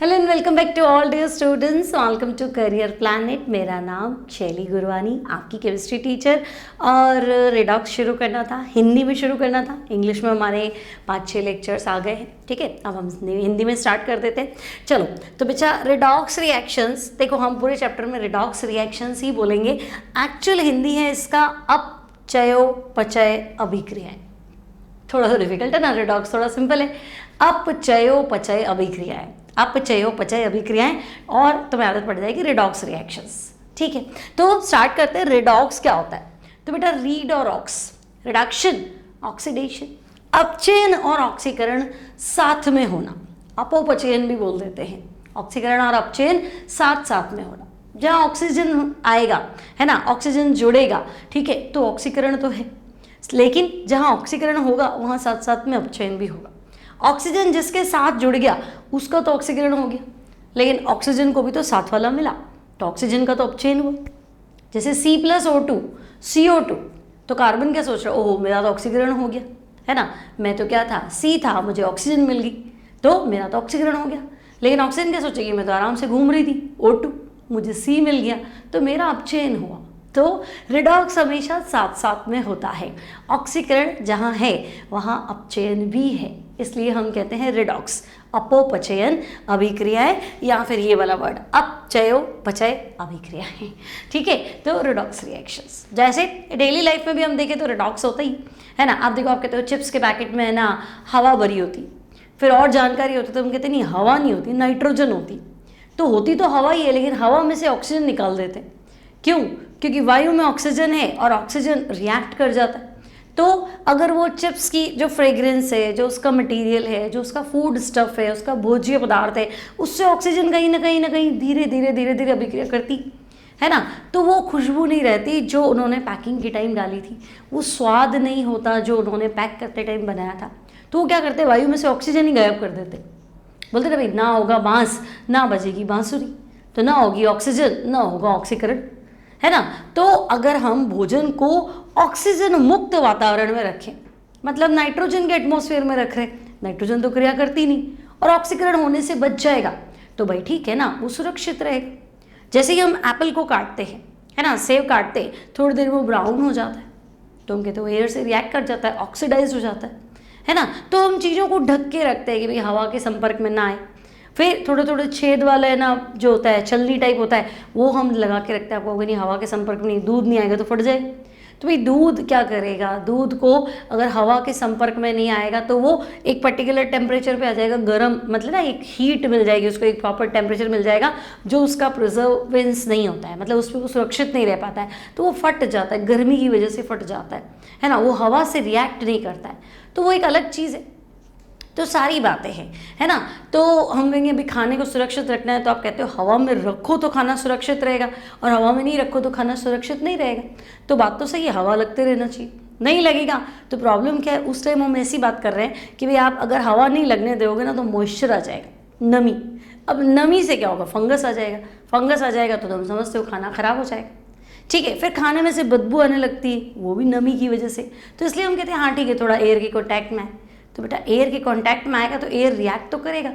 Hello and welcome back to all dear students, welcome to Career Planet. मेरा नाम शैली गुरवानी, आपकी केमिस्ट्री टीचर। और रेडॉक्स शुरू करना था, हिंदी में शुरू करना था। इंग्लिश में हमारे 5-6 लेक्चर्स आ गए हैं, ठीक है। अब हम हिंदी में स्टार्ट कर देते हैं। चलो, तो बच्चा रेडॉक्स रिएक्शंस, देखो हम पूरे चैप्टर में रेडॉक्स रिएक्शंस ही बोलेंगे। एक्चुअल हिंदी है इसका अपचयोपचय अभिक्रियाएं। थोड़ा सा डिफिकल्ट है ना, रेडॉक्स थोड़ा सिंपल है। अपचयोपचय अभिक्रियाएं, अपचयोपचय अभिक्रियाएं, और तुम्हें आदत पड़ जाएगी रेडॉक्स रिएक्शंस, ठीक है। तो स्टार्ट करते हैं। रेडॉक्स क्या होता है? तो बेटा रीड और ऑक्स, रिडक्शन, ऑक्सीडेशन, अपचयन और ऑक्सीकरण साथ में होना, अपोपचयन भी बोल देते हैं। ऑक्सीकरण और अपचयन साथ साथ में होना। जहाँ ऑक्सीजन आएगा, है ना, ऑक्सीजन जुड़ेगा, ठीक है, तो ऑक्सीकरण तो है, लेकिन जहाँ ऑक्सीकरण होगा वहाँ साथ साथ में अपचयन भी होगा। ऑक्सीजन जिसके साथ जुड़ गया उसका तो ऑक्सीकरण हो गया, लेकिन ऑक्सीजन को भी तो साथ वाला मिला, तो ऑक्सीजन का तो अपचयन हुआ। जैसे C+O2 CO2, तो कार्बन क्या सोच रहा है, ओहो मेरा तो ऑक्सीकरण हो गया, है ना, मैं तो क्या था, C था, मुझे ऑक्सीजन मिल गई, तो मेरा तो ऑक्सीकरण हो गया। लेकिन ऑक्सीजन क्या सोचेगी, मैं तो आराम से घूम रही थी, O2, मुझे C मिल गया, तो मेरा अपचयन हुआ। तो रिडॉक्स हमेशा साथ साथ में होता है। ऑक्सीकरण जहाँ है वहाँ अपचयन भी है, इसलिए हम कहते हैं रिडॉक्स, अपोपचयन अभिक्रियाएं, या फिर ये वाला वर्ड अपचयोपचय अभिक्रियाएं, ठीक है। तो रिडॉक्स रिएक्शंस जैसे डेली लाइफ में भी हम देखें तो रिडॉक्स होता ही है ना। आप देखो, आप कहते हो चिप्स के पैकेट में है ना हवा भरी होती, फिर और जानकारी होती तो हम कहते नहीं हवा नहीं होती, नाइट्रोजन होती। तो होती तो हवा ही है, लेकिन हवा में से ऑक्सीजन निकाल देते। क्यों? क्योंकि वायु में ऑक्सीजन है और ऑक्सीजन रिएक्ट कर जाता है। तो अगर वो चिप्स की जो फ्रेग्रेंस है, जो उसका मटेरियल है, जो उसका फूड स्टफ है, उसका भोज्य पदार्थ है, उससे ऑक्सीजन कहीं ना कहीं धीरे धीरे अभिक्रिया करती है ना, तो वो खुशबू नहीं रहती जो उन्होंने पैकिंग के टाइम डाली थी, वो स्वाद नहीं होता जो उन्होंने पैक करते टाइम बनाया था। तो वो क्या करते, वायु में से ऑक्सीजन ही गायब कर देते। बोलते ना भाई, ना होगा बांस ना बजेगी बांसुरी, तो ना होगी ऑक्सीजन ना होगा ऑक्सीकरण, है ना। तो अगर हम भोजन को ऑक्सीजन मुक्त वातावरण में रखें, मतलब नाइट्रोजन के एटमॉस्फेयर में रख रहे, नाइट्रोजन तो क्रिया करती नहीं और ऑक्सीकरण होने से बच जाएगा, तो भाई ठीक है ना, वो सुरक्षित रहेगा। जैसे ही हम एप्पल को काटते हैं, है ना, सेब काटते हैं, थोड़ी देर में वो ब्राउन हो जाता है, तो हम कहते हैं वो एयर से रिएक्ट कर जाता है, ऑक्सीडाइज हो जाता है ना। तो हम चीज़ों को ढक के रखते हैं कि भाई हवा के संपर्क में ना आए। फिर थोड़े थोड़े छेद वाला है ना जो होता है, छलनी टाइप होता है, वो हम लगा के रखते हैं। आपको नहीं हवा के संपर्क में नहीं, दूध नहीं आएगा तो फट जाए। तो भाई दूध क्या करेगा, दूध को अगर हवा के संपर्क में नहीं आएगा तो वो एक पर्टिकुलर टेम्परेचर पे आ जाएगा, गर्म, मतलब ना एक हीट मिल जाएगी उसको, एक प्रॉपर टेम्परेचर मिल जाएगा जो उसका प्रिजर्वेंस नहीं होता है, मतलब उस पर वो सुरक्षित नहीं रह पाता है, तो वो फट जाता है, गर्मी की वजह से फट जाता है ना, वो हवा से रिएक्ट नहीं करता है, तो वो एक अलग चीज़ है। तो सारी बातें हैं, है ना। तो हम कहेंगे अभी खाने को सुरक्षित रखना है, तो आप कहते हो हवा में रखो तो खाना सुरक्षित रहेगा, और हवा में नहीं रखो तो खाना सुरक्षित नहीं रहेगा। तो बात तो सही है, हवा लगते रहना चाहिए, नहीं लगेगा तो प्रॉब्लम क्या है। उस टाइम हम ऐसी बात कर रहे हैं कि भाई आप अगर हवा नहीं लगने दोगे ना तो मॉइस्चर आ जाएगा, नमी। अब नमी से क्या होगा, फंगस आ जाएगा, फंगस आ जाएगा तो तुम समझते हो खाना खराब हो जाएगा, ठीक है। फिर खाने में से बदबू आने लगती है, वो भी नमी की वजह से। तो इसलिए हम कहते हैं हाँ ठीक है, थोड़ा एयर के कॉन्टैक्ट में है, तो बेटा एयर के कांटेक्ट में आएगा तो एयर रिएक्ट तो करेगा।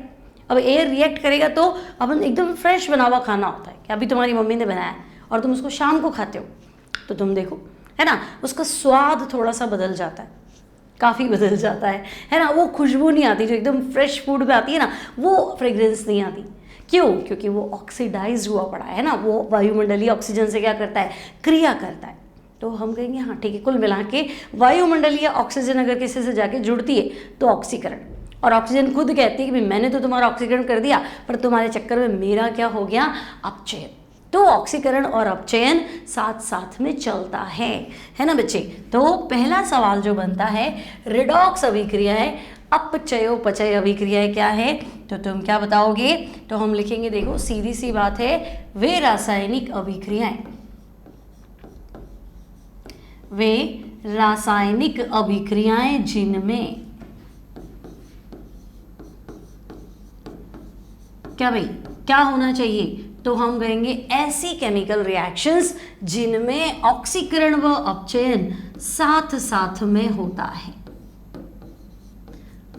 अब एयर रिएक्ट करेगा तो अपन एकदम फ्रेश बना हुआ खाना होता है कि अभी तुम्हारी मम्मी ने बनाया और तुम उसको शाम को खाते हो, तो तुम देखो, है ना, उसका स्वाद थोड़ा सा बदल जाता है, काफ़ी बदल जाता है ना। वो खुशबू नहीं आती जो एकदम फ्रेश फूड पे आती है ना, वो फ्रेग्रेंस नहीं आती। क्यों? क्योंकि वो ऑक्सीडाइज हुआ पड़ा है ना, वो वायुमंडलीय ऑक्सीजन से क्या करता है, क्रिया करता है। तो हम कहेंगे हाँ ठीक है, कुल मिला के वायुमंडलीय ऑक्सीजन अगर किसी से जाके जुड़ती है तो ऑक्सीकरण, और ऑक्सीजन खुद कहती है कि मैंने तो तुम्हारा ऑक्सीकरण कर दिया पर तुम्हारे चक्कर में मेरा क्या हो गया, अपचयन। तो ऑक्सीकरण और अपचयन साथ साथ में चलता है ना बच्चे। तो पहला सवाल जो बनता है, रिडॉक्स अभिक्रियाएं, अपचयोपचय अभिक्रियाएं क्या है, तो तुम क्या बताओगे। तो हम लिखेंगे, देखो सीधी सी बात है, वे रासायनिक अभिक्रियाएं, वे रासायनिक अभिक्रियाएं जिनमें क्या भाई क्या होना चाहिए, तो हम कहेंगे ऐसी केमिकल रिएक्शंस जिनमें ऑक्सीकरण व अपचयन साथ साथ में होता है।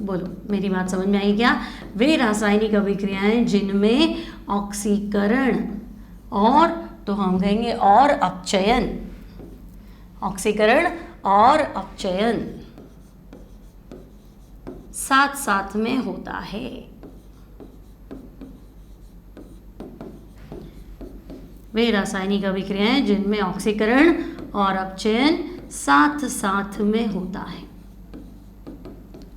बोलो मेरी बात समझ में आई क्या? वे रासायनिक अभिक्रियाएं जिनमें ऑक्सीकरण और, तो हम कहेंगे और अपचयन, ऑक्सीकरण और अपचयन साथ साथ में होता है। वे रासायनिक अभिक्रियाएं जिनमें ऑक्सीकरण और अपचयन साथ साथ में होता है।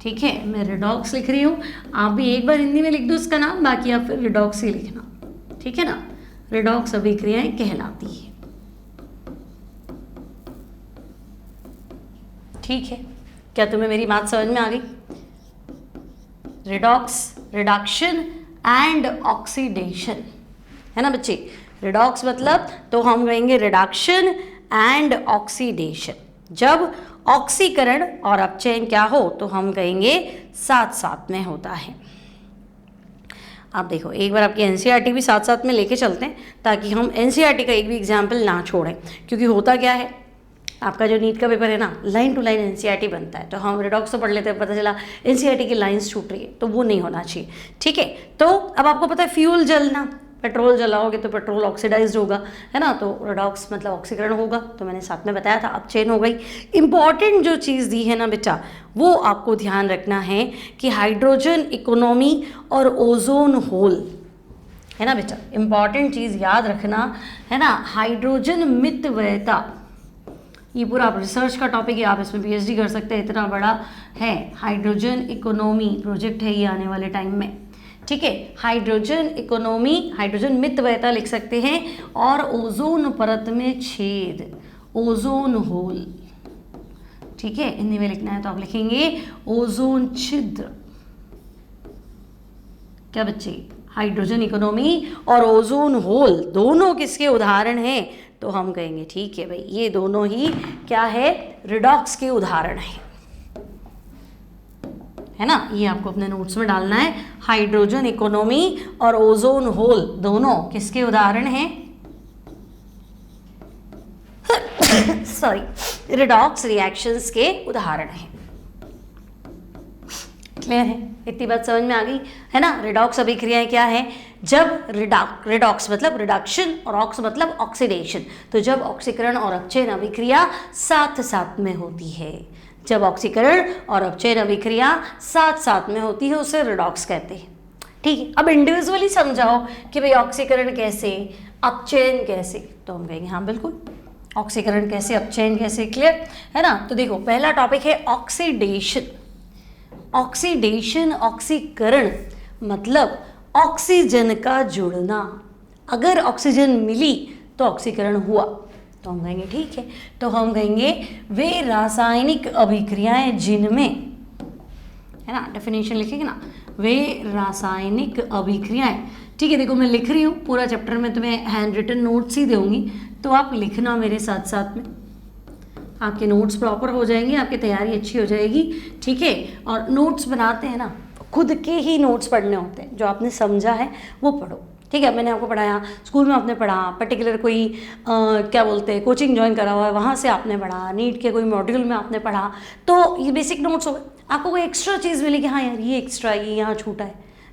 ठीक है, मैं रेडॉक्स लिख रही हूं, आप भी एक बार हिंदी में लिख दो इसका नाम, बाकी आप फिर रेडॉक्स ही लिखना। ठीक है ना, रेडॉक्स अभिक्रियाएं कहलाती है। ठीक है, क्या तुम्हें मेरी बात समझ में आ गई? रिडॉक्स, रिडक्शन एंड ऑक्सीडेशन, है ना बच्चे? रिडॉक्स मतलब तो हम कहेंगे रिडक्शन एंड ऑक्सीडेशन, जब ऑक्सीकरण और अपचयन क्या हो तो हम कहेंगे साथ साथ में होता है। आप देखो एक बार आपकी एनसीईआरटी भी साथ साथ में लेके चलते हैं ताकि हम एनसीईआरटी का एक भी एग्जाम्पल ना छोड़ें, क्योंकि होता क्या है, आपका जो नीट का पेपर है ना, लाइन टू लाइन एनसीईआरटी बनता है, तो हम रिडॉक्स तो पढ़ लेते हैं, पता चला एनसीईआरटी की लाइंस छूट रही है, तो वो नहीं होना चाहिए। ठीक है, तो अब आपको पता है फ्यूल जलना, पेट्रोल जलाओगे तो पेट्रोल ऑक्सीडाइज्ड होगा, है ना, तो रिडॉक्स मतलब ऑक्सीकरण होगा, तो मैंने साथ में बताया था अपचयन हो गई। इंपॉर्टेंट जो चीज़ दी है ना बेटा, वो आपको ध्यान रखना है कि हाइड्रोजन इकोनॉमी और ओजोन होल, है ना बेटा, इंपॉर्टेंट चीज़ याद रखना है ना, हाइड्रोजन मितव्ययता, ये पूरा आप रिसर्च का टॉपिक है, आप इसमें पीएचडी कर सकते हैं, इतना बड़ा है। हाइड्रोजन इकोनॉमी प्रोजेक्ट है ये आने वाले टाइम में। ठीक है, हाइड्रोजन इकोनॉमी, हाइड्रोजन मितव्ययता लिख सकते हैं, और ओजोन परत में छेद, ओजोन होल। ठीक है, हिंदी में लिखना है तो आप लिखेंगे ओजोन छिद्र। क्या बच्चे, हाइड्रोजन इकोनॉमी और ओजोन होल दोनों किसके उदाहरण हैं? तो हम कहेंगे ठीक है भाई, ये दोनों ही क्या है, रिडॉक्स के उदाहरण हैं, है ना। ये आपको अपने नोट्स में डालना है, हाइड्रोजन इकोनॉमी और ओजोन होल दोनों किसके उदाहरण हैं? सॉरी, रिडॉक्स रिएक्शंस के उदाहरण हैं। क्लियर है, इतनी बात समझ में आ गई है ना। रिडॉक्स अभिक्रियाएं क्या है? जब रिडॉक्स मतलब रिडक्शन और ऑक्स मतलब ऑक्सीडेशन, तो जब ऑक्सीकरण और अपचयन अभिक्रिया साथ साथ में होती है, जब ऑक्सीकरण और अपचयन अभिक्रिया साथ साथ में होती है उसे रिडॉक्स कहते हैं। ठीक है, अब इंडिविजुअली समझाओ कि भाई ऑक्सीकरण कैसे, अपचयन कैसे, तो हम कहेंगे हाँ बिल्कुल, ऑक्सीकरण कैसे, अपचयन कैसे, क्लियर है ना। तो देखो पहला टॉपिक है ऑक्सीडेशन। ऑक्सीडेशन, ऑक्सीकरण मतलब ऑक्सीजन का जुड़ना, अगर ऑक्सीजन मिली तो ऑक्सीकरण हुआ, तो हम कहेंगे ठीक है, तो हम कहेंगे वे रासायनिक अभिक्रियाएं जिनमें, है ना, डेफिनेशन लिखेंगे ना, वे रासायनिक अभिक्रियाएं। ठीक है, देखो मैं लिख रही हूँ पूरा चैप्टर में, तुम्हें हैंड रिटन नोट्स ही दूंगी, तो आप लिखना मेरे साथ साथ में, आपके नोट्स प्रॉपर हो जाएंगे, आपकी तैयारी अच्छी हो जाएगी। ठीक है, और नोट्स बनाते हैं ना, खुद के ही नोट्स पढ़ने होते हैं, जो आपने समझा है वो पढ़ो। ठीक है, मैंने आपको पढ़ाया, स्कूल में आपने पढ़ा, पर्टिकुलर कोई क्या बोलते हैं कोचिंग ज्वाइन करा हुआ है, वहाँ से आपने पढ़ा, नीट के कोई मॉड्यूल में आपने पढ़ा, तो ये बेसिक नोट्स हो गए। आपको कोई एक्स्ट्रा चीज़ मिली कि हाँ यार ये एक्स्ट्रा, ये यहाँ छूटा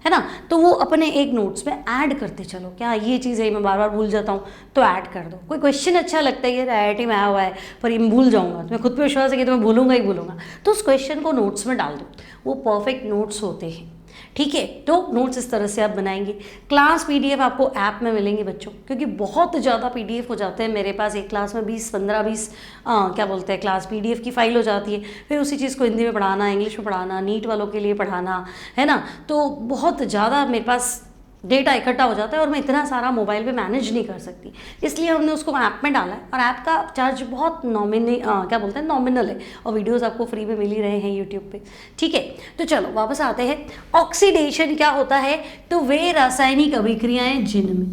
है ना, तो वो अपने एक नोट्स में ऐड करते चलो, क्या ये चीज़ है मैं बार बार भूल जाता हूँ तो ऐड कर दो। कोई क्वेश्चन अच्छा लगता है, ये IIT में आया हुआ है पर ये भूल जाऊँगा, तुम्हें खुद पे विश्वास है कि तुम्हें भूलूंगा ही भूलूंगा, तो उस क्वेश्चन को नोट्स में डाल दो, वो परफेक्ट नोट्स होते हैं। ठीक है, तो नोट्स इस तरह से आप बनाएंगे। क्लास PDF आपको ऐप में मिलेंगे बच्चों, क्योंकि बहुत ज़्यादा PDF हो जाते हैं मेरे पास, एक क्लास में 20 क्या बोलते हैं क्लास PDF की फाइल हो जाती है, फिर उसी चीज़ को हिंदी में पढ़ाना, इंग्लिश में पढ़ाना, नीट वालों के लिए पढ़ाना, है ना, तो बहुत ज़्यादा मेरे पास डेटा इकट्ठा हो जाता है और मैं इतना सारा मोबाइल पे मैनेज नहीं कर सकती, इसलिए हमने उसको ऐप में डाला है, और ऐप का चार्ज बहुत नॉमिनल है, और वीडियोस आपको फ्री में मिल ही रहे हैं यूट्यूब पे। ठीक है, तो चलो वापस आते हैं। ऑक्सीडेशन क्या होता है? तो वे रासायनिक अभिक्रियाएं जिनमें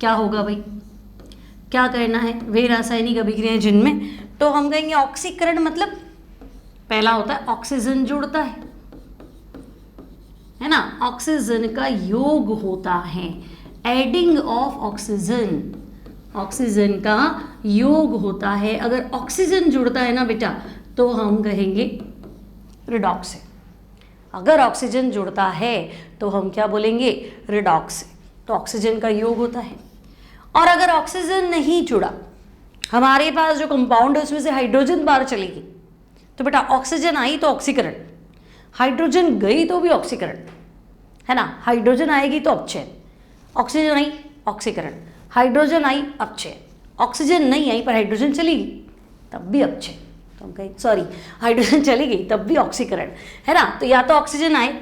क्या होगा भाई, क्या करना है, वे रासायनिक अभिक्रियाएं जिनमें, तो हम कहेंगे ऑक्सीकरण मतलब पहला होता है ऑक्सीजन जुड़ता है ना, ऑक्सीजन का योग होता है, एडिंग ऑफ ऑक्सीजन, ऑक्सीजन का योग होता है। अगर ऑक्सीजन जुड़ता है ना बेटा तो हम कहेंगे रिडॉक्स है, अगर ऑक्सीजन जुड़ता है तो हम क्या बोलेंगे, रिडॉक्स, तो ऑक्सीजन का योग होता है। और अगर ऑक्सीजन नहीं जुड़ा, हमारे पास जो कंपाउंड है उसमें से हाइड्रोजन बाहर चलेगी, तो बेटा ऑक्सीजन आई तो ऑक्सीकरण, हाइड्रोजन गई तो भी ऑक्सीकरण, है ना। हाइड्रोजन आएगी तो अपचयन, ऑक्सीजन आई ऑक्सीकरण, हाइड्रोजन आई अपचयन, ऑक्सीजन नहीं आई पर हाइड्रोजन चली गई तब भी अपचयन, तो हम कहें सॉरी हाइड्रोजन चली गई तब भी ऑक्सीकरण, है ना। तो या तो ऑक्सीजन आए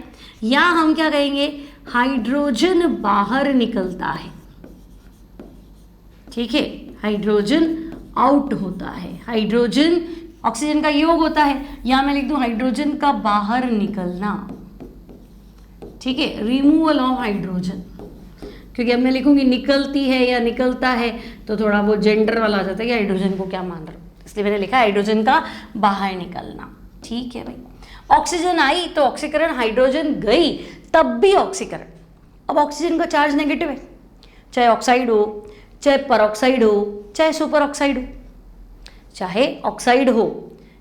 या हम क्या कहेंगे, हाइड्रोजन बाहर निकलता है, ठीक है, हाइड्रोजन आउट होता है, हाइड्रोजन ऑक्सीजन का योग होता है, या मैं लिख दूं हाइड्रोजन का बाहर निकलना, ठीक है, रिमूवल ऑफ हाइड्रोजन, क्योंकि अब मैं लिखूंगी निकलती है या निकलता है तो थोड़ा वो जेंडर वाला आ जाता है कि हाइड्रोजन को क्या मान रहा हूं, इसलिए मैंने लिखा हाइड्रोजन का बाहर निकलना, ठीक है भाई। ऑक्सीजन आई तो ऑक्सीकरण, हाइड्रोजन गई तब भी ऑक्सीकरण। अब ऑक्सीजन का चार्ज नेगेटिव है, चाहे ऑक्साइड हो, चाहे परऑक्साइड हो, चाहे सुपर ऑक्साइड हो, चाहे ऑक्साइड हो,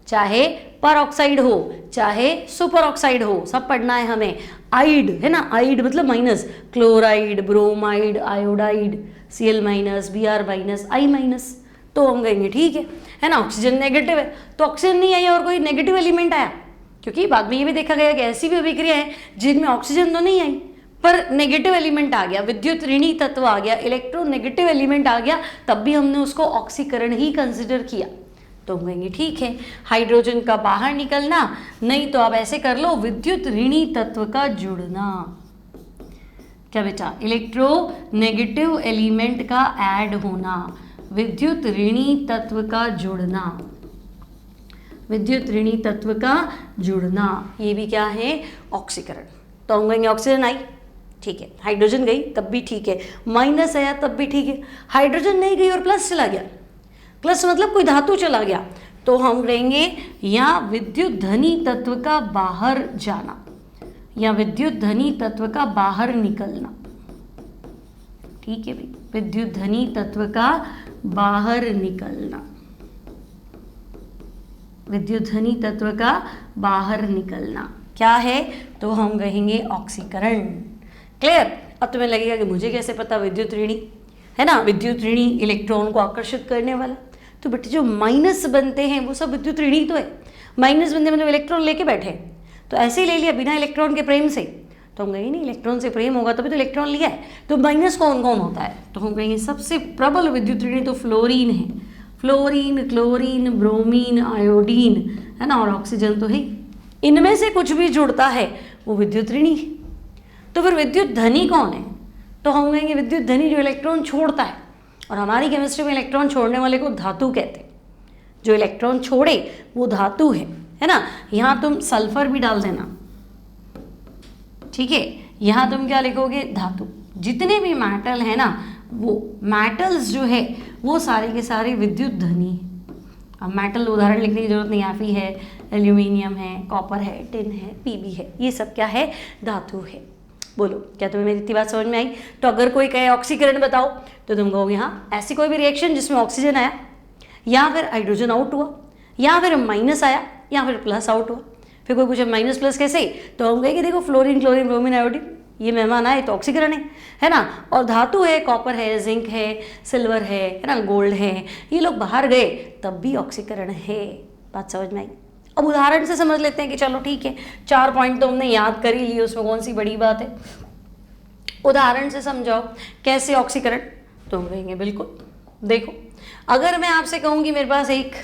चाहे परऑक्साइड हो, चाहे सुपर ऑक्साइड हो, सब पढ़ना है हमें। आइड है ना, आइड मतलब minus, chloride, bromide, iodide, Cl minus, Br minus, I minus, तो हम कहेंगे ठीक है ना। ऑक्सीजन नेगेटिव है तो ऑक्सीजन नहीं आई और कोई नेगेटिव एलिमेंट आया, क्योंकि बाद में ये भी देखा गया कि ऐसी भी अभिक्रिया है जिनमें ऑक्सीजन तो नहीं आई पर नेगेटिव एलिमेंट आ गया, विद्युत ऋणी तत्व आ गया, इलेक्ट्रोनेगेटिव एलिमेंट आ गया, तब भी हमने उसको ऑक्सीकरण ही कंसिडर किया, तो हम कहेंगे ठीक है हाइड्रोजन का बाहर निकलना, नहीं तो आप ऐसे कर लो विद्युत ऋणी तत्व का जुड़ना। क्या बेटा, इलेक्ट्रोनेगेटिव एलिमेंट का ऐड होना, विद्युत ऋणी तत्व का जुड़ना, विद्युत ऋणी तत्व का जुड़ना, ये भी क्या है, ऑक्सीकरण। तो हम कहेंगे ऑक्सीजन आई, ठीक है, हाइड्रोजन गई तब भी ठीक है, माइनस आया तब भी ठीक है, हाइड्रोजन नहीं गई और प्लस चला गया, प्लस मतलब कोई धातु चला गया, तो हम कहेंगे या विद्युत धनी तत्व का बाहर जाना या विद्युत धनी तत्व का बाहर निकलना, ठीक है भाई, विद्युत धनी तत्व का बाहर निकलना, विद्युत धनी तत्व का बाहर निकलना क्या है, तो हम कहेंगे ऑक्सीकरण। क्लियर। अब तुम्हें लगेगा कि मुझे कैसे पता, विद्युत ऋणी है ना, विद्युत ऋणी इलेक्ट्रॉन को आकर्षित करने वाला, तो बेटे जो माइनस बनते हैं वो सब विद्युत ऋणी तो है, माइनस बनते मतलब इलेक्ट्रॉन लेके बैठे, तो ऐसे ही ले लिया बिना इलेक्ट्रॉन के प्रेम से, तो हम कहेंगे नहीं इलेक्ट्रॉन से प्रेम होगा तभी तो इलेक्ट्रॉन लिया है, तो माइनस कौन कौन होता है, तो हम कहेंगे सबसे प्रबल विद्युत ऋणी तो फ्लोरीन है, फ्लोरीन, क्लोरीन, ब्रोमीन, आयोडीन, है ना, और ऑक्सीजन तो है, इनमें से कुछ भी जुड़ता है वो विद्युत ऋणी है। तो फिर विद्युत धनी कौन है, तो हम कहेंगे विद्युत धनी जो इलेक्ट्रॉन छोड़ता है, और हमारी केमिस्ट्री में इलेक्ट्रॉन छोड़ने वाले को धातु कहते हैं, जो इलेक्ट्रॉन छोड़े वो धातु है ना। यहाँ तुम सल्फर भी डाल देना, ठीक है, यहाँ तुम क्या लिखोगे, धातु। जितने भी मेटल है ना, वो मेटल्स जो है वो सारे के सारे विद्युत धनी है। अब मेटल उदाहरण लिखने की जरूरत नहीं, आफी है, एल्यूमिनियम है, कॉपर है, टिन है, पीबी है, ये सब क्या है, धातु है। बोलो क्या तुम्हें मेरी इतनी बात समझ में आई। तो अगर कोई कहे ऑक्सीकरण बताओ तो तुम कहोगे हाँ, ऐसी कोई भी रिएक्शन जिसमें ऑक्सीजन आया या फिर हाइड्रोजन आउट हुआ या फिर माइनस आया या फिर प्लस आउट हुआ। फिर कोई पूछे माइनस प्लस कैसे, तो हम कहेंगे देखो फ्लोरीन, क्लोरीन, ब्रोमीन, आयोडीन, ये मेहमान आए तो ऑक्सीकरण है ना, और धातु है, कॉपर है, जिंक है, सिल्वर है ना, गोल्ड है, ये लोग बाहर गए तब भी ऑक्सीकरण है। बात समझ में आई। अब उदाहरण से समझ लेते हैं कि चलो ठीक है, 4 पॉइंट तो हमने याद कर ही लिए, उसमें कौन सी बड़ी बात है। उदाहरण से समझाओ कैसे ऑक्सीकरण, तो हम कहेंगे बिल्कुल। देखो अगर मैं आपसे कहूंगी मेरे पास एक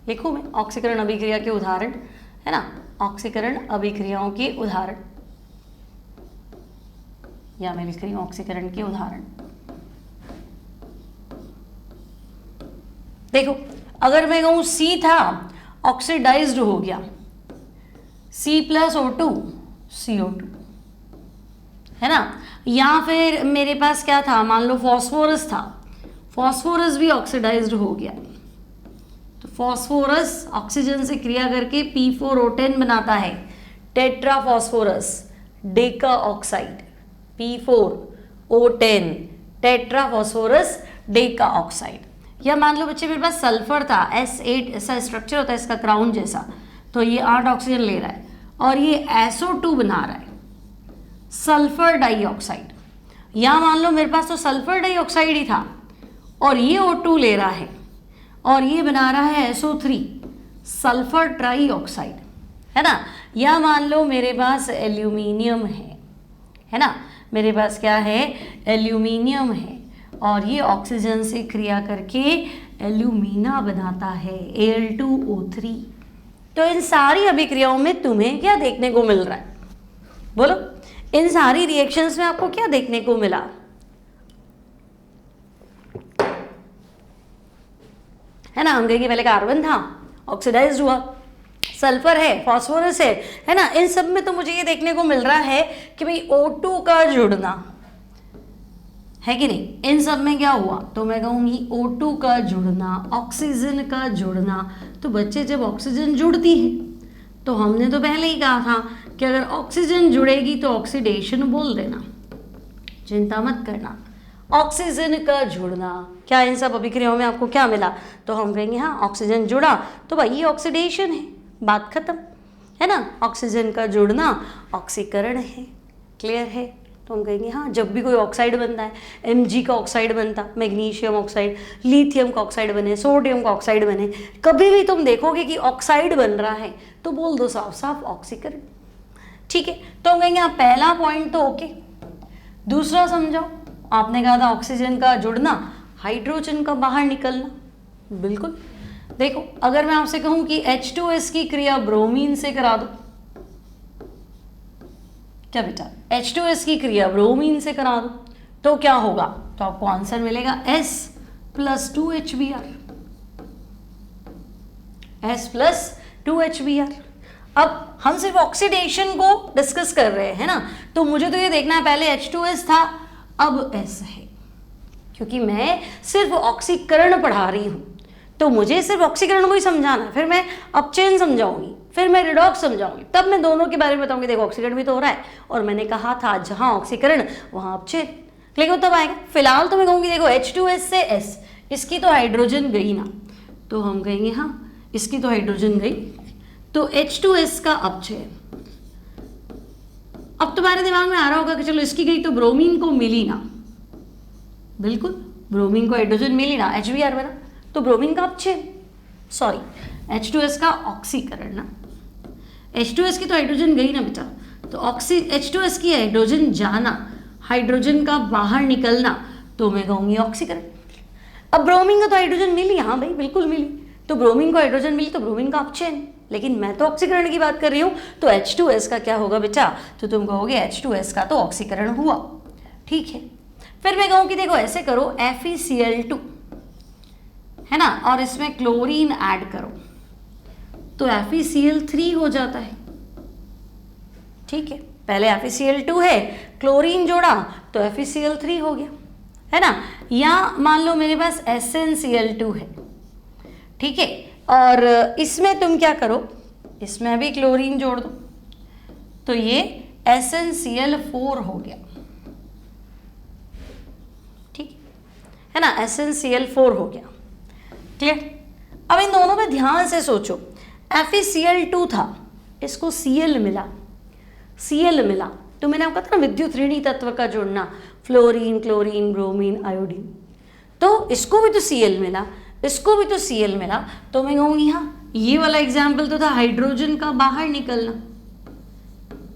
लिखूं मैं ऑक्सीकरण अभिक्रिया के उदाहरण, है ना, ऑक्सीकरण अभिक्रियाओं के उदाहरण, या मैं लिख रही हूं ऑक्सीकरण के उदाहरण। देखो अगर मैं कहूं C था, ऑक्सीडाइज्ड हो गया, C+O2 CO2, है ना, या फिर मेरे पास क्या था, मान लो फॉस्फोरस था, फॉस्फोरस भी ऑक्सीडाइज्ड हो गया, तो फॉस्फोरस ऑक्सीजन से क्रिया करके P4O10 बनाता है, tetra phosphorus Deka oxide, P4O10 tetra phosphorus Deka oxide. या मान लो बच्चे मेरे पास सल्फर था, S8 ऐसा स्ट्रक्चर होता है इसका क्राउन जैसा, तो ये 8 ऑक्सीजन ले रहा है और ये SO2 बना रहा है, सल्फर डाइऑक्साइड। या मान लो मेरे पास तो सल्फर डाइऑक्साइड ही था और ये O2 ले रहा है और ये बना रहा है SO3, सल्फर ट्राइऑक्साइड, है ना। या मान लो मेरे पास एल्यूमिनियम है ना, मेरे पास क्या है, एल्यूमिनियम है और ये ऑक्सीजन से क्रिया करके एल्यूमिना बनाता है, Al2O3। तो इन सारी अभिक्रियाओं में तुम्हें क्या देखने को मिल रहा है, बोलो, इन सारी रिएक्शंस में आपको क्या देखने को मिला? है ना, हम कहेंगे पहले कार्बन था, ऑक्सीडाइज्ड हुआ, सल्फर है, फास्फोरस है ना। इन सब में तो मुझे ये देखने को मिल रहा है कि भाई O2 का जुड़ना है कि नहीं, इन सब में क्या हुआ, तो मैं कहूँगी O2 का जुड़ना, ऑक्सीजन का जुड़ना। तो बच्चे जब ऑक्सीजन जुड़ती है तो हमने तो पहले ही कहा था कि अगर ऑक्सीजन जुड़ेगी तो ऑक्सीडेशन बोल देना, चिंता मत करना। ऑक्सीजन का जुड़ना, क्या इन सब अभिक्रियाओं में आपको क्या मिला, तो हम कहेंगे हाँ ऑक्सीजन जुड़ा तो भाई ये ऑक्सीडेशन है, बात खत्म, है ना। ऑक्सीजन का जुड़ना ऑक्सीकरण है, क्लियर है। तो हम कहेंगे हाँ जब भी कोई ऑक्साइड बनता है, Mg का ऑक्साइड बनता, मैग्नीशियम ऑक्साइड, लिथियम का ऑक्साइड बने, सोडियम का ऑक्साइड बने, कभी भी तुम देखोगे कि ऑक्साइड बन रहा है तो बोल दो साफ साफ ऑक्सीकरण, ठीक है। तो हम कहेंगे हाँ पहला पॉइंट तो ओके। दूसरा समझाओ, आपने कहा था ऑक्सीजन का जुड़ना, हाइड्रोजन का बाहर निकलना, बिल्कुल। देखो अगर मैं आपसे कहूं कि H2S की क्रिया ब्रोमीन से करा दो, क्या बेटा, H2S की क्रिया ब्रोमीन से करा दो तो क्या होगा, तो आपको आंसर मिलेगा S + 2HBr, S + 2HBr। अब हम सिर्फ ऑक्सीडेशन को डिस्कस कर रहे हैं ना, तो मुझे तो ये देखना है पहले H2S था अब S है, क्योंकि मैं सिर्फ ऑक्सीकरण पढ़ा रही हूं तो मुझे सिर्फ ऑक्सीकरण को ही समझाना, फिर मैं अपचयन समझाऊंगी, फिर मैं रिडॉक्स समझाऊंगी, तब मैं दोनों के बारे में बताऊंगी। देखो ऑक्सीकरण भी तो हो रहा है और मैंने कहा था जहां ऑक्सीकरण वहां अपचयन, लेकिन तब आएगा। फिलहाल तो मैं कहूंगी देखो H2S से S, इसकी तो हाइड्रोजन गई ना, तो हम कहेंगे हाँ इसकी तो हाइड्रोजन गई, तो H2S का अपचयन। अब तुम्हारे दिमाग में आ रहा होगा कि चलो इसकी गई तो ब्रोमीन को मिली ना, बिल्कुल ब्रोमीन को हाइड्रोजन मिली ना, HBr बना, तो ब्रोमीन का अपचयन, सॉरी H2S का ऑक्सीकरण ना, H2S की तो हाइड्रोजन गई ना बेटा, तो H2S की हाइड्रोजन जाना, हाइड्रोजन का बाहर निकलना, तो मैं कहूंगी ऑक्सीकरण। अब ब्रोमीन को तो हाइड्रोजन मिली, हाँ भाई बिल्कुल मिली, तो ब्रोमीन को हाइड्रोजन मिली तो ब्रोमीन का अपचयन, लेकिन मैं तो ऑक्सीकरण की बात कर रही हूँ, तो H2S का क्या होगा बेटा, तो तुम कहोगे H2S का तो ऑक्सीकरण हुआ, ठीक है। फिर मैं कहूँ कि देखो ऐसे करो FeCl2, है ना, और इसमें क्लोरीन ऐड करो तो FeCl3 हो जाता है, ठीक है। पहले FeCl2 है, क्लोरीन जोड़ा तो FeCl3 हो गया, है ना। या मान लो मेरे पास SnCl2 है, ठीक है, और इसमें तुम क्या करो, इसमें भी क्लोरीन जोड़ दो तो ये SnCl4 हो गया, ठीक है ना, SnCl4 हो गया, क्लियर। अब इन दोनों में ध्यान से सोचो, FeCl2 था, इसको Cl मिला तो मैंने आपको कहा था ना विद्युत ऋणी तत्व का जुड़ना, फ्लोरीन, क्लोरीन, ब्रोमीन, आयोडीन, तो इसको भी तो Cl मिला, इसको भी तो Cl मिला, तो मैं कहूँगी हाँ ये वाला एग्जाम्पल तो था हाइड्रोजन का बाहर निकलना,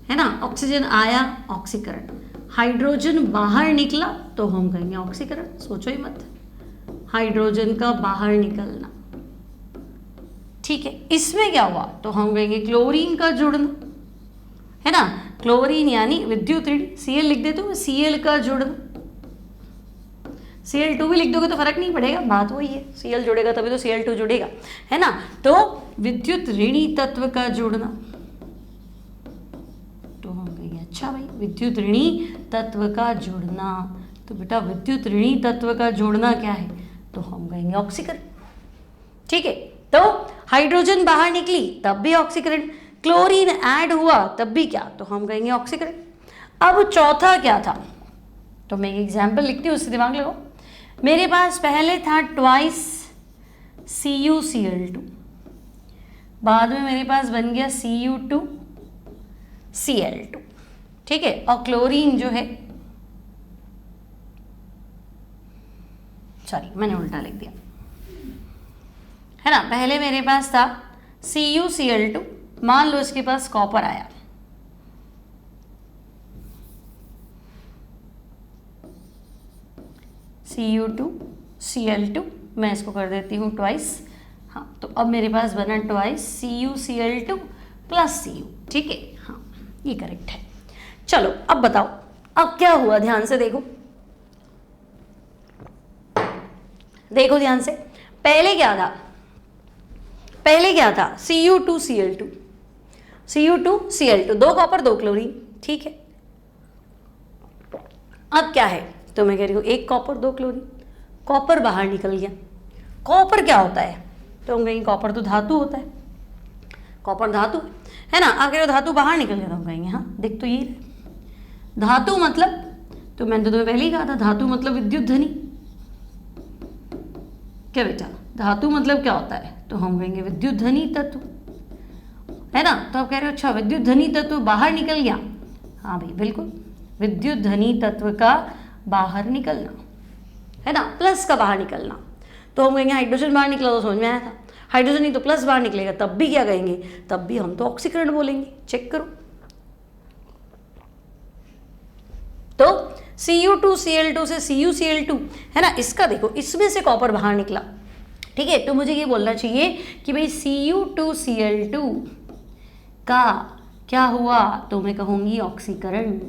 है ना, ऑक्सीजन आया ऑक्सीकरण, हाइड्रोजन बाहर निकला तो हम कहेंगे ऑक्सीकरण, सोचो ही मत, हाइड्रोजन का बाहर निकलना, ठीक है। इसमें क्या हुआ तो हम कहेंगे क्लोरीन का जुड़ना, है ना, क्लोरीन यानी विद्युत ऋण, Cl लिख देते हो, Cl का जुड़ना, Cl2 भी लिख दोगे तो फर्क नहीं पड़ेगा, बात वही है, Cl जुड़ेगा तभी तो Cl2 जुड़ेगा, है ना। तो विद्युत ऋणी तत्व का जुड़ना, तो हम कहेंगे अच्छा भाई विद्युत ऋणी तत्व का जुड़ना, तो बेटा विद्युत ऋणी तत्व का जोड़ना क्या है, तो हम कहेंगे ऑक्सीकरण, ठीक है। तो हाइड्रोजन बाहर निकली तब भी ऑक्सीकरण, क्लोरीन ऐड हुआ तब भी क्या, तो हम कहेंगे ऑक्सीकरण। अब चौथा क्या था, तो मैं एक एग्जाम्पल लिखती हूँ, उससे दिमाग लगाओ। मेरे पास पहले था ट्वाइस CuCl2, बाद में मेरे पास बन गया Cu2Cl2, ठीक है। और क्लोरीन जो है, सॉरी मैंने उल्टा लिख दिया, है ना। पहले मेरे पास था CuCl2, मान लो इसके पास कॉपर आया, Cu2Cl2, मैं इसको कर देती हूँ ट्वाइस, हाँ। तो अब मेरे पास बना ट्वाइस CuCl2 प्लस Cu, ठीक है, हाँ ये करेक्ट है। चलो अब बताओ अब क्या हुआ, ध्यान से देखो, देखो ध्यान से। पहले क्या था, पहले क्या था Cu2Cl2, Cu2Cl2, 2 कॉपर 2 क्लोरीन, ठीक है। अब क्या है, तो मैं कह रही हूँ 1 कॉपर 2 क्लोरीन, कॉपर बाहर निकल गया। कॉपर क्या होता है, तो हम कहेंगे कॉपर तो धातु होता है, कॉपर धातु है ना। अगर धातु बाहर निकल गया तो हम कहेंगे हाँ देख तो ये धातु मतलब, तो मैंने तो तुम्हें पहले ही कहा था धातु मतलब विद्युत धनी, क्या बेटा, धातु मतलब क्या होता है, तो हम कहेंगे विद्युत धनी तत्व, है ना। तो आप कह रहे हो अच्छा विद्युत धनी तत्व बाहर निकल गया, हाँ भाई बिल्कुल, विद्युत धनी तत्व का बाहर निकलना, है ना, प्लस का बाहर निकलना। तो हम कहेंगे हाइड्रोजन बाहर निकला, तो समझ में आया था, हाइड्रोजन नहीं तो प्लस बाहर निकलेगा, तब भी क्या कहेंगे, तब भी हम तो ऑक्सीकरण बोलेंगे। चेक करो, तो Cu2Cl2 से CuCl2, है ना, इसका देखो इसमें से कॉपर बाहर निकला, ठीक है। तो मुझे ये बोलना चाहिए कि भाई Cu2Cl2 का क्या हुआ, तो मैं कहूंगी ऑक्सीकरण,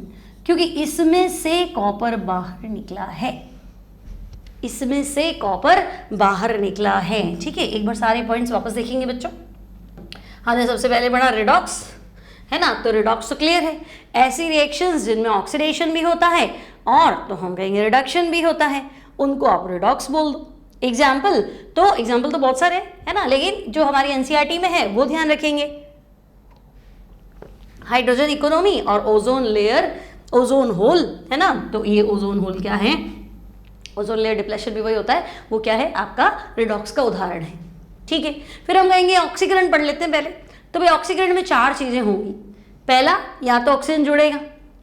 क्योंकि इसमें से कॉपर बाहर निकला है, इसमें से कॉपर बाहर निकला है, ठीक है। एक बार सारे पॉइंट्स वापस देखेंगे बच्चों। हमने सबसे पहले पढ़ा रिडॉक्स, है ना, तो रिडॉक्स तो क्लियर है, ऐसी रिएक्शंस जिनमें ऑक्सीडेशन भी होता है और तो हम कहेंगे रिडक्शन भी होता है, उनको आप रिडॉक्स बोल दो। एग्जाम्पल तो बहुत सारे है ना, लेकिन जो हमारी एनसीईआरटी में है वो ध्यान रखेंगे, हाइड्रोजन इकोनॉमी और ओजोन लेयर, ओजोन होल, है ना। तो ये ओजोन होल क्या है, ओजोन लेयर डिप्लेशन भी वही होता है, वो क्या है आपका रिडॉक्स का उदाहरण है, ठीक है। फिर हम कहेंगे ऑक्सीकरण पढ़ लेते हैं पहले। तो भाई ऑक्सीकरण में 4 चीजें होंगी, पहला या तो ऑक्सीजन जुड़ेगा,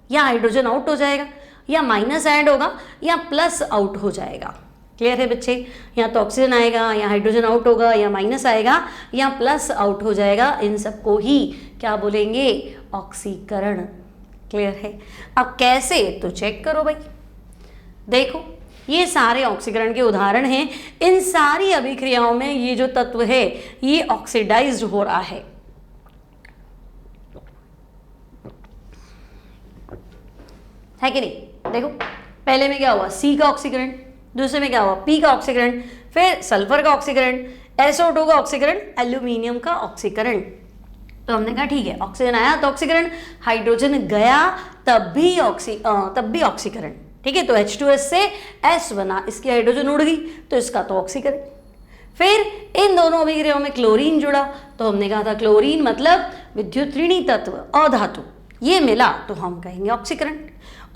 या हाइड्रोजन आउट हो जाएगा, या माइनस ऐड होगा, या प्लस आउट हो जाएगा। क्लियर है बच्चे, या तो ऑक्सीजन आएगा, या हाइड्रोजन आउट होगा, या माइनस आएगा, या प्लस आउट हो जाएगा, इन सबको ही क्या बोलेंगे, ऑक्सीकरण। क्लियर है। अब कैसे, तो चेक करो भाई, देखो ये सारे ऑक्सीकरण के उदाहरण हैं। इन सारी अभिक्रियाओं में ये जो तत्व है ये ऑक्सीडाइज्ड हो रहा है कि नहीं। देखो पहले में क्या हुआ, सी का ऑक्सीकरण, दूसरे में क्या हुआ, पी का ऑक्सीकरण, फिर सल्फर का ऑक्सीकरण, SO2 का ऑक्सीकरण, एल्यूमिनियम का ऑक्सीकरण। तो हमने कहा ठीक है, ऑक्सीजन आया तो ऑक्सीकरण, हाइड्रोजन गया तब भी ऑक्सीकरण, ठीक है। तो H2S से S बना, इसकी हाइड्रोजन उड़ गई तो इसका तो ऑक्सीकरण। फिर इन दोनों अभिक्रियाओं में क्लोरीन जुड़ा, तो हमने कहा था क्लोरीन मतलब विद्युत ऋणी तत्व, अधातु, ये मिला तो हम कहेंगे ऑक्सीकरण।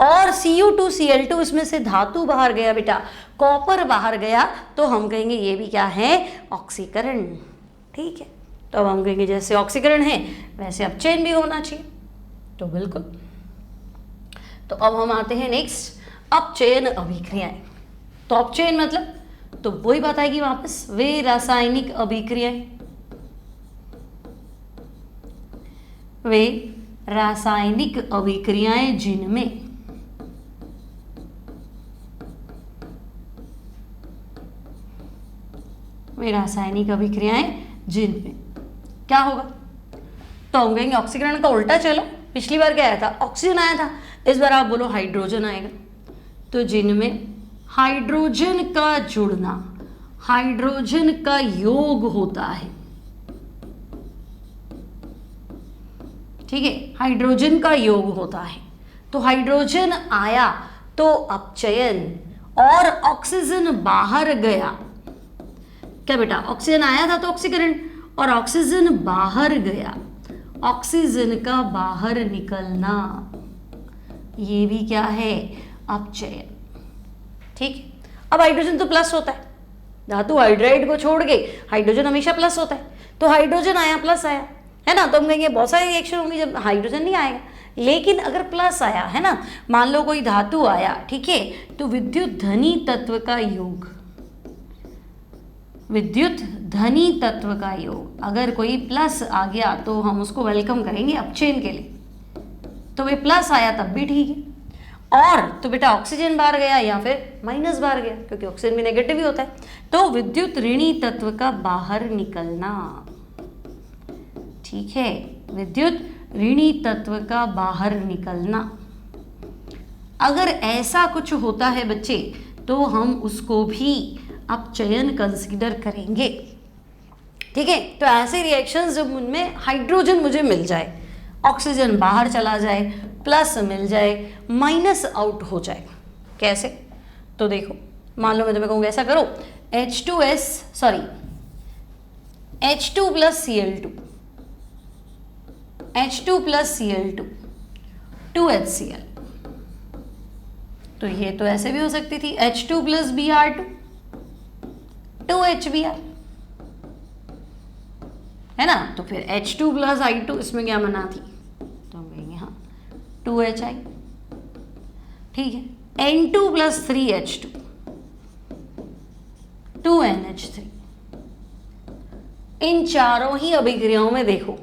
और Cu2Cl2, इसमें से धातु बाहर गया बेटा, कॉपर बाहर गया, तो हम कहेंगे ये भी क्या है, ऑक्सीकरण, ठीक है। तो अब हम कहेंगे जैसे ऑक्सीकरण है वैसे अपचयन भी होना चाहिए, तो बिल्कुल। तो अब हम आते हैं नेक्स्ट, अपचयन अभिक्रियाएं। तो अपचयन मतलब तो वही बात आएगी वापस, वे रासायनिक अभिक्रियाएं, वे रासायनिक अभिक्रियाएं जिनमें रासायनिक अभिक्रियाएं जिनमें क्या होगा, तो हम कहेंगे ऑक्सीकरण का उल्टा। चलो पिछली बार क्या आया था, ऑक्सीजन आया था, इस बार आप बोलो हाइड्रोजन आएगा। तो जिनमें हाइड्रोजन का जुड़ना, हाइड्रोजन का योग होता है, ठीक है, हाइड्रोजन का योग होता है। तो हाइड्रोजन आया तो अपचयन, और ऑक्सीजन बाहर गया, क्या बेटा, ऑक्सीजन आया था तो ऑक्सीकरण, और ऑक्सीजन बाहर गया, ऑक्सीजन का बाहर निकलना, ये भी क्या है, अपचयन, ठीक है। अब हाइड्रोजन तो प्लस होता है, धातु हाइड्राइड को छोड़ के हाइड्रोजन हमेशा प्लस होता है, तो हाइड्रोजन आया प्लस आया, है ना, तो हम कहेंगे बहुत सारी रिएक्शन होंगी जब हाइड्रोजन नहीं आएगा। लेकिन अगर प्लस आया, है ना, मान लो कोई धातु आया, ठीक है, तो विद्युत धनी तत्व का योग, विद्युत धनी तत्व का योग अगर कोई प्लस आ गया तो हम उसको वेलकम करेंगे अपचयन के लिए। तो वे प्लस आया तब भी ठीक है, और तो बेटा ऑक्सीजन बाहर गया या फिर माइनस बाहर गया, क्योंकि ऑक्सीजन भी नेगेटिव ही होता है। तो विद्युत ऋणी तत्व का बाहर निकलना, ठीक है, विद्युत ऋणी तत्व का बाहर निकलना, अगर ऐसा कुछ होता है बच्चे तो हम उसको भी अपचयन कंसीडर करेंगे। ठीक है, तो ऐसे रिएक्शंस जब उनमें हाइड्रोजन मुझे मिल जाए, ऑक्सीजन बाहर चला जाए, प्लस मिल जाए, माइनस आउट हो जाए, कैसे? तो देखो, मान लो मैं तुम्हें कहूँगा ऐसा करो, H2 plus Cl2, H2 plus Cl2, 2HCl। तो ये तो ऐसे भी हो सकती थी, H2 प्लस Br2, 2HBr, है ना। तो फिर H2 प्लस I2, इसमें क्या मना थी, तो हम कहेंगे हाँ 2HI, ठीक है। N2 plus 3H2, 2NH3। इन चारों ही अभिक्रियाओं में देखो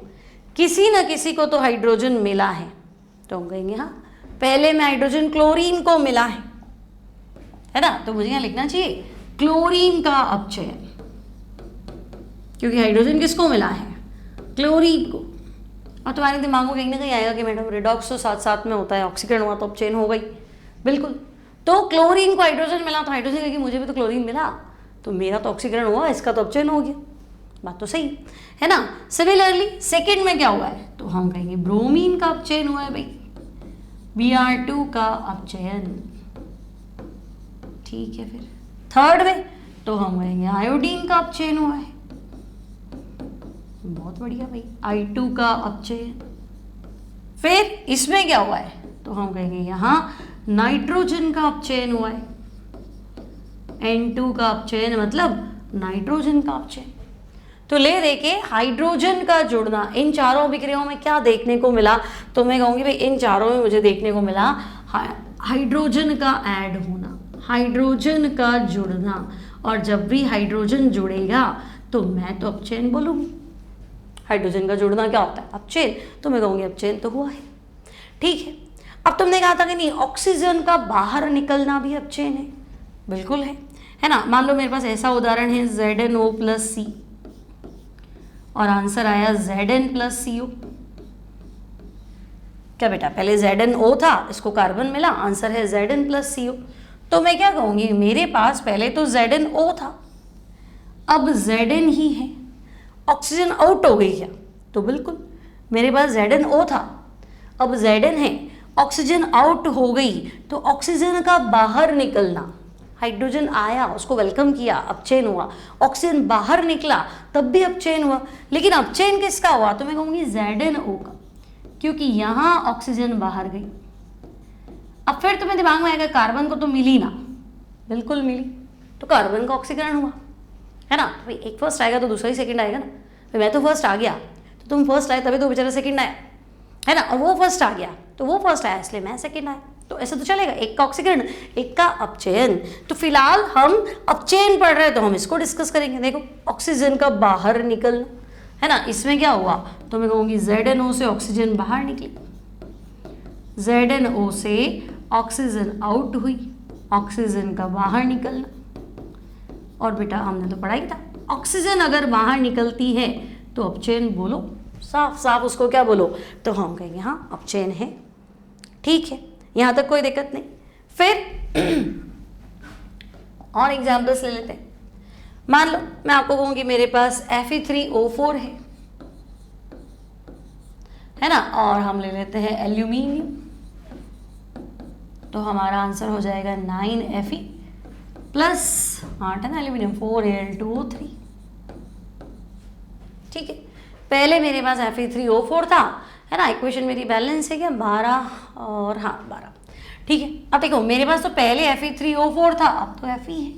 किसी न किसी को तो हाइड्रोजन मिला है, तो हम कहेंगे हाँ पहले में हाइड्रोजन क्लोरीन को मिला है ना, तो मुझे यहाँ लिखना चाहिए क्लोरीन का अपचयन, क्योंकि हाइड्रोजन किसको मिला है, क्लोरीन को। और तुम्हारे दिमाग में कहीं ना कहीं आएगा कि मैडम रिडॉक्स तो साथ साथ में होता है, ऑक्सीकरण हुआ तो अपचयन हो गई, बिल्कुल। तो क्लोरीन को हाइड्रोजन मिला तो हाइड्रोजन कहेगी मुझे भी तो क्लोरीन मिला, तो मेरा तो ऑक्सीकरण हुआ, इसका तो अपचयन हो गया, बात तो सही है ना। सिमिलरली सेकंड में क्या हुआ है, तो हम कहेंगे ब्रोमीन का अपचयन हुआ है भाई, Br2 का अपचयन, ठीक है। फिर थर्ड में तो हम कहेंगे आयोडीन का अपचयन हुआ है, बहुत बढ़िया भाई, I2 का अपचयन। फिर इसमें क्या हुआ है, तो हम कहेंगे यहाँ नाइट्रोजन का अपचयन हुआ है, N2 का अपचयन मतलब नाइट्रोजन का अपचयन। तो ले देके हाइड्रोजन का जुड़ना, इन चारों अभिक्रियाओं में क्या देखने को मिला, तो मैं कहूँगी भाई इन चारों में मुझे देखने को मिला हाइड्रोजन का ऐड होना, हाइड्रोजन का जुड़ना, और जब भी हाइड्रोजन जुड़ेगा तो मैं तो अपचयन बोलूँगी। हाइड्रोजन का जुड़ना क्या होता है, अपचयन, तो मैं कहूँगी अपचयन तो हुआ है, ठीक है। अब तुमने कहा था कि नहीं ऑक्सीजन का बाहर निकलना भी अपचयन है, बिल्कुल है ना। मान लो मेरे पास ऐसा उदाहरण है ZnO प्लस C और आंसर आया Zn प्लस CO। क्या बेटा, पहले ZnO था, इसको कार्बन मिला, आंसर है Zn प्लस CO। तो मैं क्या कहूँगी, मेरे पास पहले तो ZnO था, अब Zn ही है, ऑक्सीजन आउट हो गई क्या, तो बिल्कुल मेरे पास ZnO था, अब Zn है, ऑक्सीजन आउट हो गई, तो ऑक्सीजन का बाहर निकलना, हाइड्रोजन आया उसको वेलकम किया, अपचयन हुआ, ऑक्सीजन बाहर निकला तब भी अपचयन हुआ, लेकिन अपचयन किसका हुआ, तो मैं कहूँगी ZnO का, क्योंकि यहाँ ऑक्सीजन बाहर गई। अब फिर तुम्हें दिमाग में आएगा कार्बन को तो मिली ना, बिल्कुल मिली, तो कार्बन का ऑक्सीकरण हुआ, है ना। भाई एक फर्स्ट आएगा तो दूसरा ही सेकंड आएगा ना, भाई मैं तो फर्स्ट आ गया तो तुम फर्स्ट आए तभी तो बेचारा सेकंड आया, है ना, और वो फर्स्ट आ गया तो वो फर्स्ट आया इसलिए मैं सेकंड आया, तो ऐसा तो चलेगा, एक का ऑक्सीकरण एक का अपचयन। तो फिलहाल हम अपचयन पढ़ रहे हैं तो हम इसको डिस्कस करेंगे। देखो ऑक्सीजन का बाहर निकलना, है ना, इसमें क्या हुआ, तो मैं कहूँगी ZnO से ऑक्सीजन बाहर निकली, ZnO से ऑक्सीजन आउट हुई, ऑक्सीजन का बाहर निकलना। और बेटा हमने तो पढ़ा ही था, ऑक्सीजन अगर बाहर निकलती है तो अपचयन बोलो, साफ साफ उसको क्या बोलो, तो हम कहेंगे हाँ अपचयन है, ठीक है, यहाँ तक कोई दिक्कत नहीं। फिर और एग्जाम्पल्स ले लेते हैं। मान लो मैं आपको कहूँगी मेरे पास Fe3O4 है ना, और हम ले लेते हैं एल्यूमिनियम, तो हमारा आंसर हो जाएगा 9Fe प्लस 8 है ना एल्यूमिनियम 4Al2O3, ठीक है। पहले मेरे पास Fe3O4 था, है ना, इक्वेशन मेरी बैलेंस है क्या 12 और हाँ 12, ठीक है। अब देखो मेरे पास तो पहले Fe3O4 था, अब तो Fe है,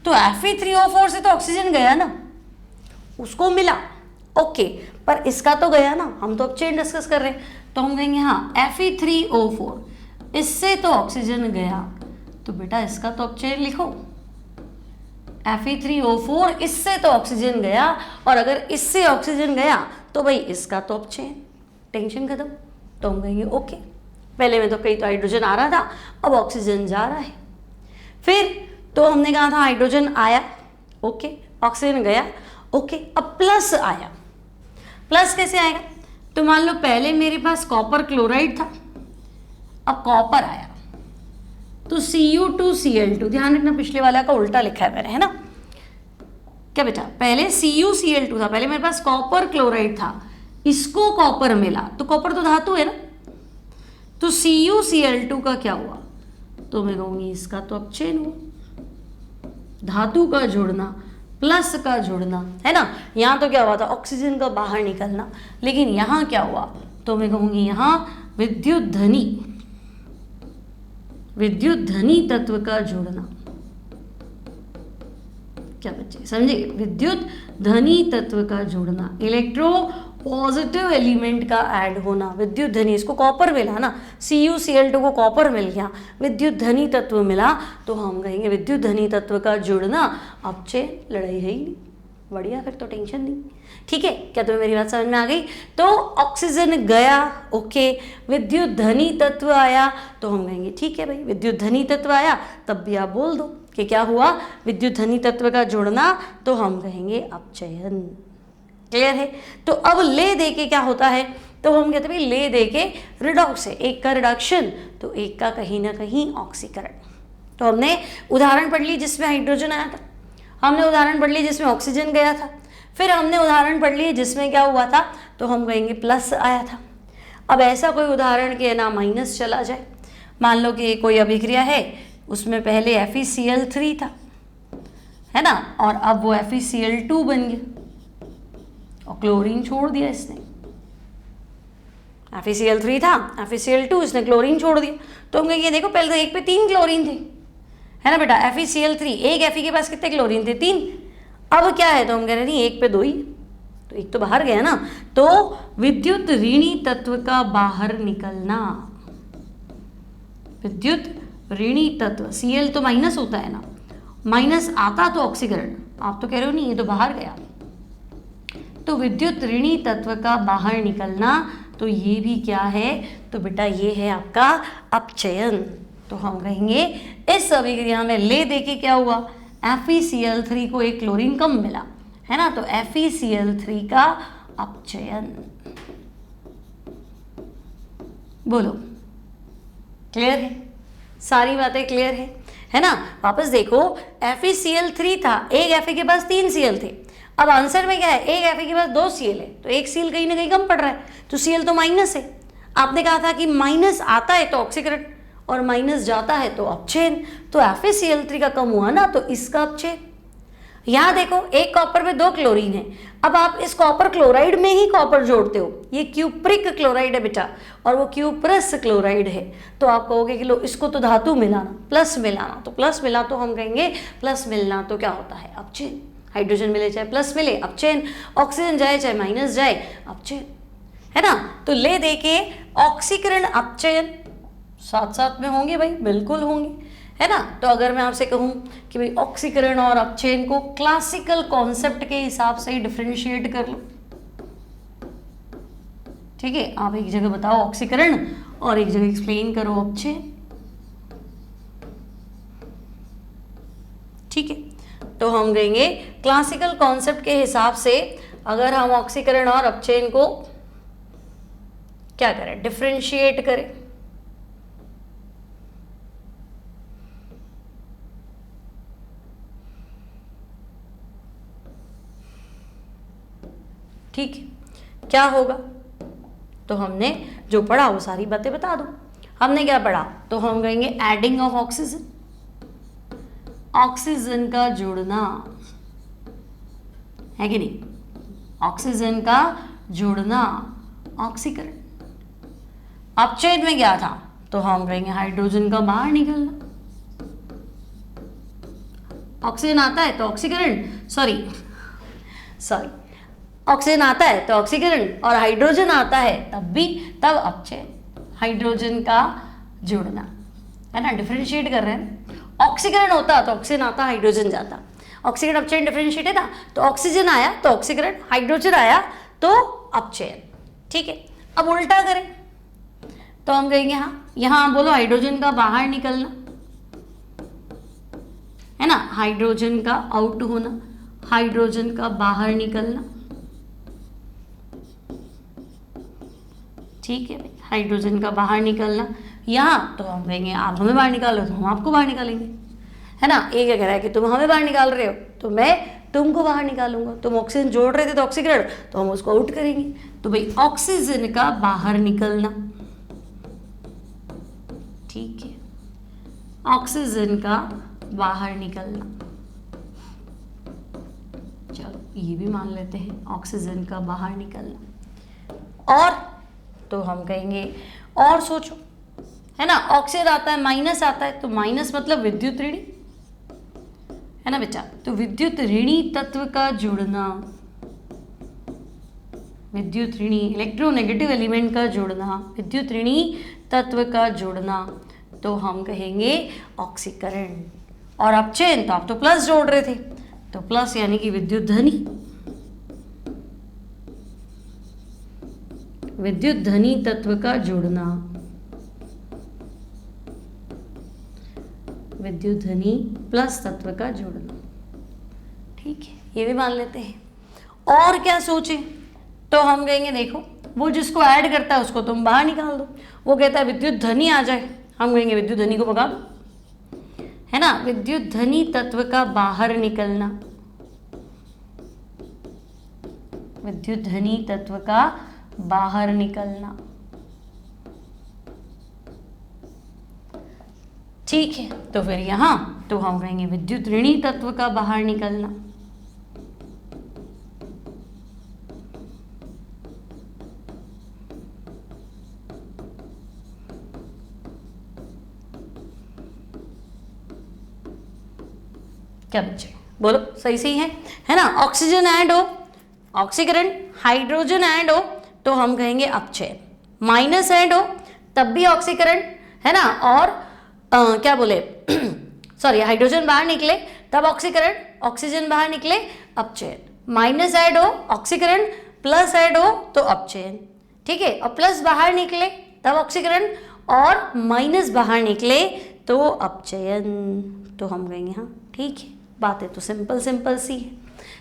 तो Fe3O4 से तो ऑक्सीजन गया ना, उसको मिला, ओके, पर इसका तो गया ना, हम तो अब चेन डिस्कस कर रहे हैं, तो हम कहेंगे हाँ Fe3O4, इससे तो ऑक्सीजन गया, तो बेटा इसका तो अब चेन लिखो, Fe3O4 इससे तो ऑक्सीजन गया, और अगर इससे ऑक्सीजन गया तो भाई इसका तो अब चेन, टेंशन खत्म। तो हम कहेंगे ओके, पहले में तो कहीं तो हाइड्रोजन आ रहा था, अब ऑक्सीजन जा रहा है। फिर तो हमने कहा था हाइड्रोजन आया, ओके, ऑक्सीजन गया, ओके, अब प्लस आया। प्लस कैसे आएगा? तो मान लो पहले मेरे पास कॉपर क्लोराइड था, अब कॉपर आया, तो Cu2Cl2, ध्यान रखना पिछले वाला का उल्टा लिखा है मैंने, है ना, क्या बेटा, पहले Cu Cl2 था, पहले मेरे पास कॉपर क्लोराइड था, इसको कॉपर मिला, तो कॉपर तो धातु है ना, तो CuCl2 का क्या हुआ, तो मैं कहूंगी इसका तो अब चेन हुआ, धातु का जुड़ना, प्लस का जुड़ना, है ना। यहाँ तो क्या हुआ था, ऑक्सीजन का बाहर निकलना, लेकिन यहाँ क्या हुआ, तो मैं कहूंगी यहाँ विद्युत धनी तत्व का जुड़ना। क्या बच्चे समझे, विद्युत धनी तत्व का जुड़ना, इलेक्ट्रो पॉजिटिव एलिमेंट का ऐड होना, विद्युत धनी, इसको कॉपर मिला ना, CuCl2 को कॉपर मिल गया, विद्युत धनी तत्व मिला, तो हम कहेंगे विद्युत धनी तत्व का जुड़ना, अब चेन, लड़ाई है ही नहीं, बढ़िया, फिर तो टेंशन नहीं। ठीक है, क्या तुम्हें मेरी बात समझ में आ गई? तो ऑक्सीजन गया, ओके, विद्युत धनी तत्व आया, तो हम कहेंगे ठीक है भाई, विद्युत धनी तत्व आया, तब भी आप बोल दो कि क्या हुआ, विद्युत धनी तत्व का जुड़ना, तो हम कहेंगे अपचयन। क्लियर है? तो अब ले दे के क्या होता है, तो हम कहते हैं ले दे के रिडॉक्स है, एक का रिडक्शन तो एक का कहीं ना कहीं ऑक्सीकरण। तो हमने उदाहरण पढ़ ली जिसमें हाइड्रोजन आया था, हमने उदाहरण पढ़ ली जिसमें ऑक्सीजन गया था, फिर हमने उदाहरण पढ़ लिए जिसमें क्या हुआ था, तो हम कहेंगे प्लस आया था। अब ऐसा कोई उदाहरण के ना माइनस चला जाए, मान लो कि कोई अभिक्रिया है, उसमें पहले FeCl3 था, है ना, और अब वो FeCl2 बन गया और क्लोरीन छोड़ दिया इसने। FeCl3 था, FeCl2, इसने क्लोरीन छोड़ दिया, तो हम कहेंगे देखो पहले तो एक पे 3 क्लोरीन थे, है ना बेटा, FeCl3, एक Fe के पास कितने क्लोरीन थे, 3, अब क्या है, तो हम कह रहे नहीं एक पे 2 ही, तो एक तो बाहर गया ना, तो विद्युत ऋणी तत्व का बाहर निकलना, विद्युत ऋणी तत्व, Cl तो माइनस होता है ना, माइनस आता तो ऑक्सीकरण, आप तो कह रहे हो नहीं ये तो बाहर गया, तो विद्युत ऋणी तत्व का बाहर निकलना, तो ये भी क्या है, तो बेटा ये है आपका अपचयन। तो हम कहेंगे इस अभिक्रिया में ले दे के क्या हुआ, FeCl3 को एक क्लोरीन कम मिला, है ना, तो FeCl3 का अपचयन। बोलो क्लियर है, सारी बातें क्लियर है ना। वापस देखो, FeCl3 था, एक Fe के पास 3 Cl थे, अब आंसर में क्या है, एक Fe के पास 2 Cl है, तो एक Cl कहीं ना कहीं कम पड़ रहा है, तो Cl तो माइनस है। आपने कहा था कि माइनस आता है तो ऑक्सीकरण और माइनस जाता है तो अपचयन, तो FeCl3 का कम हुआ ना, तो इसका अपचयन। यहाँ देखो एक कॉपर में 2 क्लोरीन है, अब आप इस कॉपर क्लोराइड में ही कॉपर जोड़ते हो, ये क्यूप्रिक क्लोराइड है बेटा और वो क्यूप्रस क्लोराइड है, तो आप कहोगे कि लो इसको तो धातु मिलाना, प्लस मिलाना, तो प्लस मिला तो हम कहेंगे प्लस मिलना तो क्या होता है, अपचयन। हाइड्रोजन मिले चाहे प्लस मिले अपचयन, ऑक्सीजन जाए चाहे माइनस जाए अपचयन, है ना। तो ले दे के ऑक्सीकरण अपचयन साथ साथ में होंगे भाई, बिल्कुल होंगे, है ना। तो अगर मैं आपसे कहूँ कि भाई ऑक्सीकरण और अपचयन को क्लासिकल कॉन्सेप्ट के हिसाब से ही डिफरेंशिएट कर लो, ठीक है, आप एक जगह बताओ ऑक्सीकरण और एक जगह एक्सप्लेन करो अपचयन, ठीक है। तो हम कहेंगे क्लासिकल कॉन्सेप्ट के हिसाब से अगर हम ऑक्सीकरण और अपचयन को क्या करें, डिफरेंशिएट करें, ठीक है, क्या होगा, तो हमने जो पढ़ा वो सारी बातें बता दो। हमने क्या पढ़ा, तो हम कहेंगे एडिंग ऑफ ऑक्सीजन, ऑक्सीजन का जुड़ना, है कि नहीं, ऑक्सीजन का जुड़ना, ऑक्सीकरण। अपचयन में क्या था, तो हम कहेंगे हाइड्रोजन का बाहर निकलना, ऑक्सीजन आता है तो ऑक्सीकरण, सॉरी ऑक्सीजन आता है तो ऑक्सीकरण, और हाइड्रोजन आता है तब अपचयन, हाइड्रोजन का जुड़ना, है ना, डिफरेंशिएट कर रहे हैं। ऑक्सीकरण होता तो ऑक्सीजन आता, हाइड्रोजन जाता, ऑक्सीकरण अपचयन डिफरेंशिएट है ना, तो ऑक्सीजन आया तो ऑक्सीकरण, हाइड्रोजन आया तो अपचयन। ठीक है, अब उल्टा करें तो हम कहेंगे हाँ, यहां बोलो हाइड्रोजन का बाहर निकलना, है ना, हाइड्रोजन का आउट होना, हाइड्रोजन का बाहर निकलना। ठीक है भाई, हाइड्रोजन का बाहर निकलना। यहाँ तो हम कहेंगे आप हमें बाहर निकालो तो हम आपको बाहर निकालेंगे, है ना। एक कह रहा है कि तुम हमें बाहर निकाल रहे हो तो मैं तुमको बाहर निकालूंगा, तुम ऑक्सीजन जोड़ रहे थे तो ऑक्सीकरण, तो हम उसको आउट करेंगे। तो भाई ऑक्सीजन का बाहर निकलना, ठीक है, ऑक्सीजन का बाहर निकलना। चलो ये भी मान लेते हैं, ऑक्सीजन का बाहर निकलना। और तो हम कहेंगे और सोचो, है ना, ऑक्सीजन आता है, माइनस आता है, तो माइनस मतलब विद्युत ऋणी, है ना बेटा। तो विद्युत ऋणी तत्व का जुड़ना, विद्युत ऋणी इलेक्ट्रोनेगेटिव एलिमेंट का जुड़ना, विद्युत ऋणी तत्व का जुड़ना, तो हम कहेंगे ऑक्सीकरण। और अपचयन तो आप तो प्लस जोड़ रहे थे, तो प्लस यानी कि विद्युत धनी, विद्युत धनी तत्व का जुड़ना, विद्युत धनी प्लस तत्व का जुड़ना। ठीक है, ये भी मान लेते हैं। और क्या सोचे तो हम कहेंगे देखो, वो जिसको ऐड करता है उसको तुम बाहर निकाल दो, वो कहता है विद्युत धनी आ जाए, हम कहेंगे विद्युत धनी को भगा दो, है ना। विद्युत धनी तत्व का बाहर निकलना, विद्युत धनी तत्व का बाहर निकलना। ठीक है, तो फिर यहां तो हम कहेंगे विद्युत ऋणी तत्व का बाहर निकलना, क्या बच्चे बोलो, सही सही है ना। ऑक्सीजन ऐड हो, ऑक्सीकरण, हाइड्रोजन ऐड हो तो हम कहेंगे अपचयन, माइनस ऐड हो तब भी ऑक्सीकरण, है ना। और क्या बोले सॉरी, हाइड्रोजन बाहर निकले तब ऑक्सीकरण, ऑक्सीजन बाहर निकले अपचयन, माइनस ऐड हो ऑक्सीकरण, प्लस ऐड हो तो अपचयन। ठीक है, और प्लस बाहर निकले तब ऑक्सीकरण, और माइनस बाहर निकले तो अपचयन। तो हम कहेंगे हाँ ठीक है, बातें तो सिंपल सिंपल सी है,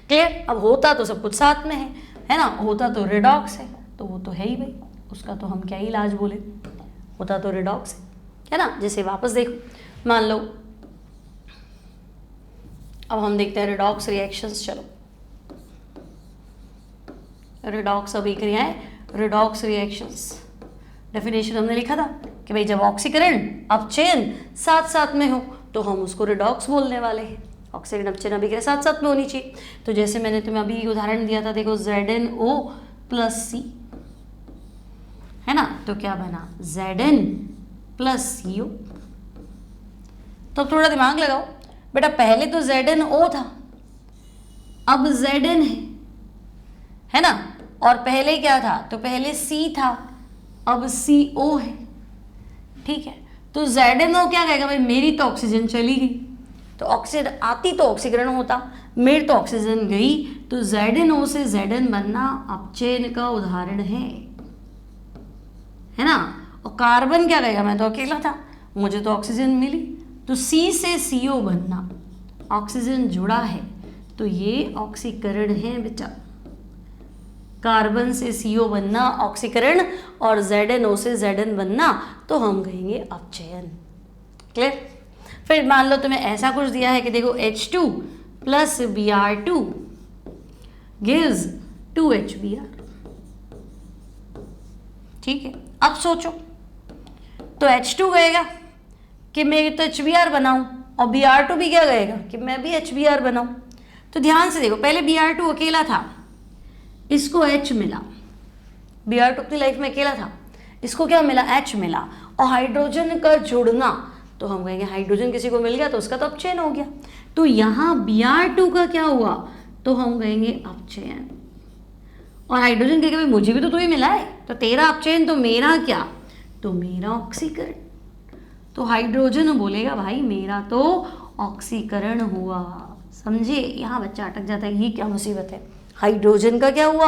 क्लियर। अब होता तो सब कुछ साथ में है ना, होता तो रेडॉक्स है, तो वो तो है ही भाई, उसका तो हम क्या ही इलाज बोले, होता तो रेडॉक्स है ना। जैसे वापस देखो, मान लो अब हम देखते हैं रेडॉक्स रिएक्शंस। चलो रेडॉक्स अभिक्रियाएं, रेडॉक्स रिएक्शंस, डेफिनेशन हमने लिखा था कि भाई जब ऑक्सीकरण अपचयन साथ साथ में हो तो हम उसको रेडॉक्स बोलने वाले हैं। ऑक्सीकरण अपचयन अभिक्रिया साथ साथ में होनी चाहिए। तो जैसे मैंने तुम्हें अभी उदाहरण दिया था, देखो ZnO प्लस C, है ना, तो क्या बना Zn प्लस CO। तो अब थोड़ा दिमाग लगाओ बेटा, पहले तो ZnO था, अब Zn है ना, और पहले क्या था, तो पहले C था, अब CO है। ठीक है, तो ZnO क्या कहेगा भाई, मेरी तो ऑक्सीजन चली गई, तो ऑक्सीजन आती तो ऑक्सीकरण होता, मेरी तो ऑक्सीजन गई, तो ZnO से Zn बनना अपचयन का उदाहरण है ना। और कार्बन क्या कहेगा, मैं तो अकेला था, मुझे तो ऑक्सीजन मिली, तो C से CO बनना, ऑक्सीजन जुड़ा है तो ये ऑक्सीकरण है बेटा। कार्बन से CO बनना ऑक्सीकरण, और ZnO से Zn बनना तो हम कहेंगे अपचयन, क्लियर। फिर मान लो तुम्हें ऐसा कुछ दिया है कि देखो H2 plus Br2 gives 2HBr। ठीक है, अब सोचो, तो H2 कहेगा कि मैं तो HBr बनाऊं, और Br2 भी क्या कहेगा कि मैं भी HBr बनाऊं। तो ध्यान से देखो, पहले Br2 अकेला था, इसको H मिला, Br2 अपनी लाइफ में अकेला था, इसको क्या मिला, H मिला, और हाइड्रोजन का जुड़ना, तो हम कहेंगे हाइड्रोजन किसी को मिल गया तो उसका तो अपचयन हो गया। तो यहाँ Br2 का क्या हुआ, तो हम कहेंगे अपचयन, और हाइड्रोजन कहेगा भाई मुझे भी तो तू ही मिला है, तो तेरा अपचयन तो मेरा क्या, तो मेरा ऑक्सीकरण। तो हाइड्रोजन बोलेगा भाई मेरा तो ऑक्सीकरण हुआ। समझे, यहाँ बच्चा अटक जाता है, ये क्या मुसीबत है, हाइड्रोजन का क्या हुआ,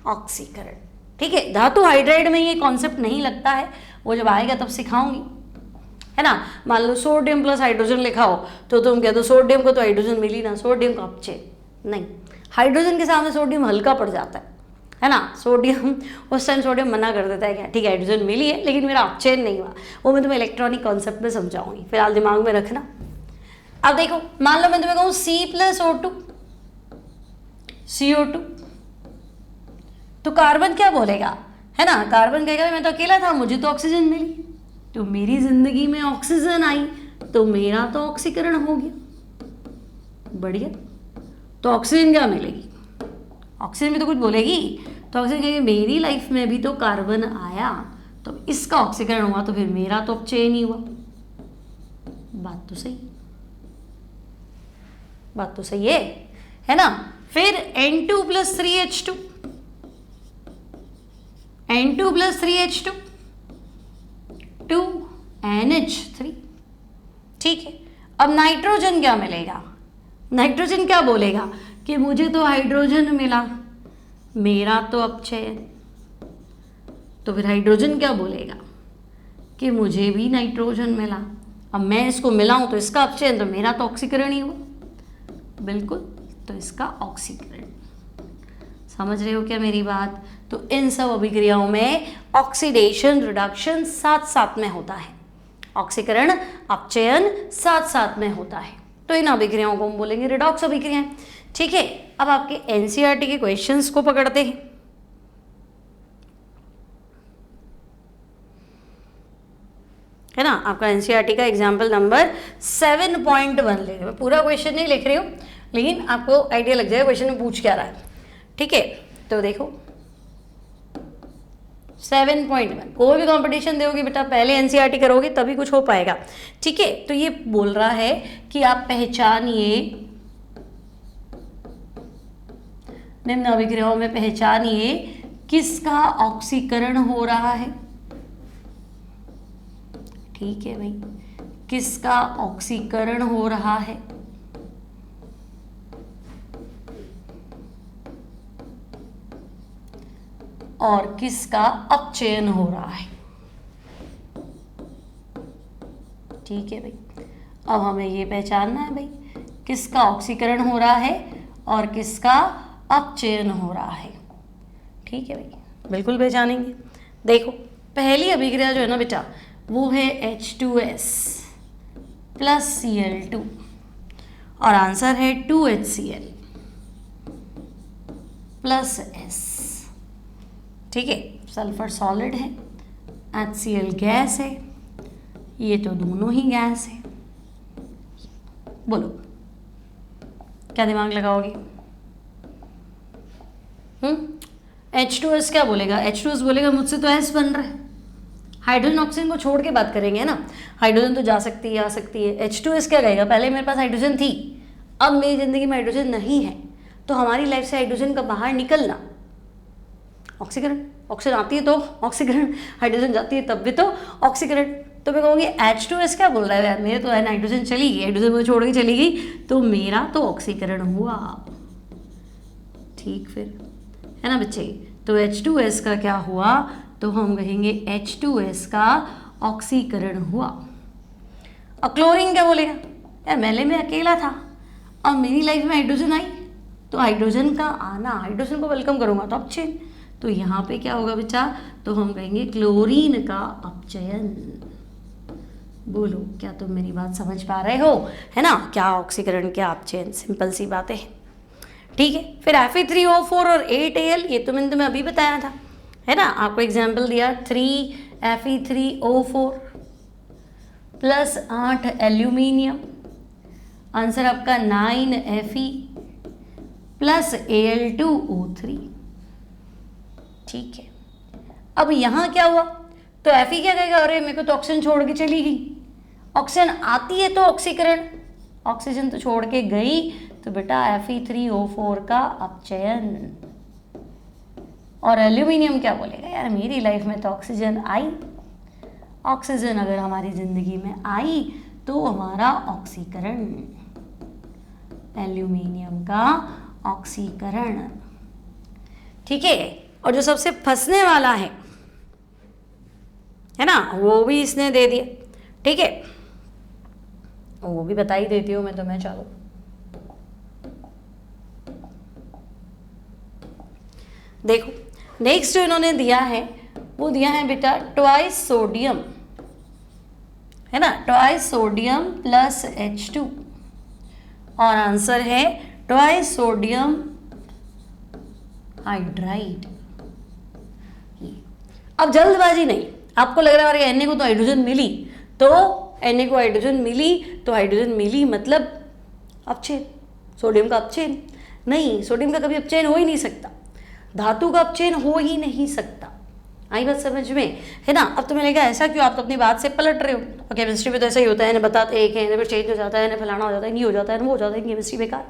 ऑक्सीकरण। ठीक है, धातु हाइड्राइड में ये कॉन्सेप्ट नहीं लगता है, वो जब आएगा तब सिखाऊंगी, है ना। मान लो सोडियम प्लस हाइड्रोजन लिखा हो तो तुम कह दो सोडियम को तो हाइड्रोजन मिली ना, सोडियम का अपचय नहीं, हाइड्रोजन के सामने सोडियम हल्का पड़ जाता है ना। सोडियम उस टाइम सोडियम मना कर देता है, क्या ठीक है हाइड्रोजन मिली है लेकिन मेरा अपचयन नहीं हुआ, वो मैं तुम्हें इलेक्ट्रॉनिक कॉन्सेप्ट में समझाऊंगी, फिलहाल दिमाग में रखना। अब देखो, मान लो मैं तुम्हें कहूँ C+O2 CO2, तो कार्बन क्या बोलेगा, है ना, कार्बन कहेगा मैं तो अकेला था, मुझे तो ऑक्सीजन मिली, तो मेरी जिंदगी में ऑक्सीजन आई, तो मेरा तो ऑक्सीकरण हो गया। बढ़िया, तो ऑक्सीजन क्या मिलेगी, ऑक्सीजन भी तो कुछ बोलेगी, तो ऑक्सीजन कहेगी मेरी लाइफ में भी तो कार्बन आया, तो इसका ऑक्सीकरण हुआ, तो फिर मेरा तो अपचय नहीं हुआ। बात तो सही, बात तो सही है ना। फिर N2 + 3H2, N2 + 3H2 2NH3। ठीक है, अब नाइट्रोजन क्या मिलेगा, नाइट्रोजन क्या बोलेगा कि मुझे तो हाइड्रोजन मिला, मेरा तो अपचयन। तो फिर हाइड्रोजन क्या बोलेगा कि मुझे भी नाइट्रोजन मिला, अब मैं इसको मिलाऊं तो इसका अपचयन, तो मेरा तो ऑक्सीकरण ही हुआ। बिल्कुल, तो इसका ऑक्सीकरण। समझ रहे हो क्या मेरी बात। तो इन सब अभिक्रियाओं में ऑक्सीडेशन रिडक्शन साथ साथ में होता है, ऑक्सीकरण अपचयन साथ साथ में होता है, तो इन अभिक्रियाओं को हम बोलेंगे रिडॉक्स अभिक्रियाएं। ठीक है, अब आपके एनसीईआरटी के क्वेश्चंस को पकड़ते हैं। है ना, आपका एनसीईआरटी का एग्जाम्पल नंबर 7.1 ले रही हूँ, मैं पूरा क्वेश्चन नहीं लिख रही हूँ लेकिन आपको आइडिया लग जाएगा क्वेश्चन में पूछ क्या रहा है। ठीक है, तो देखो 7.1, कोई भी कंपटीशन दोगे बेटा पहले एनसीईआरटी करोगे तभी कुछ हो पाएगा। ठीक है, तो ये बोल रहा है कि आप पहचानिए, निम्न अभिक्रियाओं में पहचानिए किसका ऑक्सीकरण हो रहा है। ठीक है भाई, किसका ऑक्सीकरण हो रहा है, और किसका अपचयन हो रहा है। ठीक है भाई, अब हमें ये पहचानना है भाई किसका ऑक्सीकरण हो रहा है और किसका अपचयन हो रहा है। ठीक है भाई, बिल्कुल पहचानेंगे। देखो पहली अभिक्रिया जो है ना बेटा वो है H2S + Cl2 और आंसर है 2HCl + S। ठीक है, सल्फर सॉलिड है, HCl गैस है, ये तो दोनों ही गैस है। बोलो क्या दिमाग लगाओगे। H2S क्या बोलेगा, H2S बोलेगा मुझसे तो S बन रहा है, हाइड्रोजन ऑक्सीजन को छोड़ के बात करेंगे ना, हाइड्रोजन तो जा सकती है आ सकती है। H2S क्या कहेगा, पहले मेरे पास हाइड्रोजन थी, अब मेरी जिंदगी में हाइड्रोजन नहीं है, तो हमारी लाइफ से हाइड्रोजन का बाहर निकलना ऑक्सीकरण, ऑक्सीजन आती है तो ऑक्सीकरण, हाइड्रोजन जाती है तब भी तो ऑक्सीकरण। तो मैं कहूँगी H2S क्या बोल रहा है यार, मेरे तो है नाइट्रोजन चली गई, हाइड्रोजन मुझे छोड़ के चली गई, तो मेरा तो ऑक्सीकरण हुआ। ठीक, फिर है ना बच्चे, तो H2S का क्या हुआ, तो हम कहेंगे H2S का ऑक्सीकरण हुआ। और क्लोरीन क्या बोलेगा, यार पहले मैं अकेला था और मेरी लाइफ में हाइड्रोजन आई, तो हाइड्रोजन का आना, हाइड्रोजन को वेलकम करूँगा तो अपचयन, तो यहाँ पे क्या होगा बच्चा, तो हम कहेंगे क्लोरीन का अपचयन। बोलो क्या तुम मेरी बात समझ पा रहे हो, है ना, क्या ऑक्सीकरण क्या अपचयन, सिंपल सी बातें हैं। ठीक है, फिर Fe3O4 और 8Al, ये तो मैंने तुम्हें अभी बताया था, है ना, आपको एग्जाम्पल दिया 3 Fe3O4 + 8 एल्यूमिनियम, आंसर आपका 9 Fe + Al2O3। ठीक है, अब यहाँ क्या हुआ, तो Fe क्या कहेगा, अरे मेरे को तो ऑक्सीजन छोड़ के चली गई, ऑक्सीजन आती है तो ऑक्सीकरण, ऑक्सीजन तो छोड़ के गई, तो बेटा Fe3O4 का अपचयन। और एल्यूमिनियम क्या बोलेगा, यार मेरी लाइफ में तो ऑक्सीजन आई, ऑक्सीजन अगर हमारी ज़िंदगी में आई तो हमारा ऑक्सीकरण, एल्यूमिनियम का ऑक्सीकरण, ठीक है। और जो सबसे फंसने वाला है ना, वो भी इसने दे दिया, ठीक है, वो भी बता ही देती हूँ मैं तुम्हें। चलो देखो, नेक्स्ट जो इन्होंने दिया है वो दिया है बेटा ट्वाइस सोडियम, है ना, ट्वाइस सोडियम प्लस H2, और आंसर है ट्वाइस सोडियम हाइड्राइड। अब जल्दबाजी नहीं, आपको लग रहा है Na को तो हाइड्रोजन मिली, तो Na को हाइड्रोजन मिली तो हाइड्रोजन मिली मतलब अपचयन, सोडियम का अपचयन नहीं, सोडियम का कभी अपचयन हो ही नहीं सकता, धातु का अपचयन हो ही नहीं सकता। आई बात समझ में, है ना। अब तुम्हें लगा ऐसा क्यों, आप तो अपनी बात से पलट रहे हो, और केमिस्ट्री में तो ऐसा ही होता है ना, बताते एक है ना फिर चेंज हो जाता है ना, फलाना हो जाता है, नहीं हो जाता है ना, वो हो जाता है, केमिस्ट्री बेकार,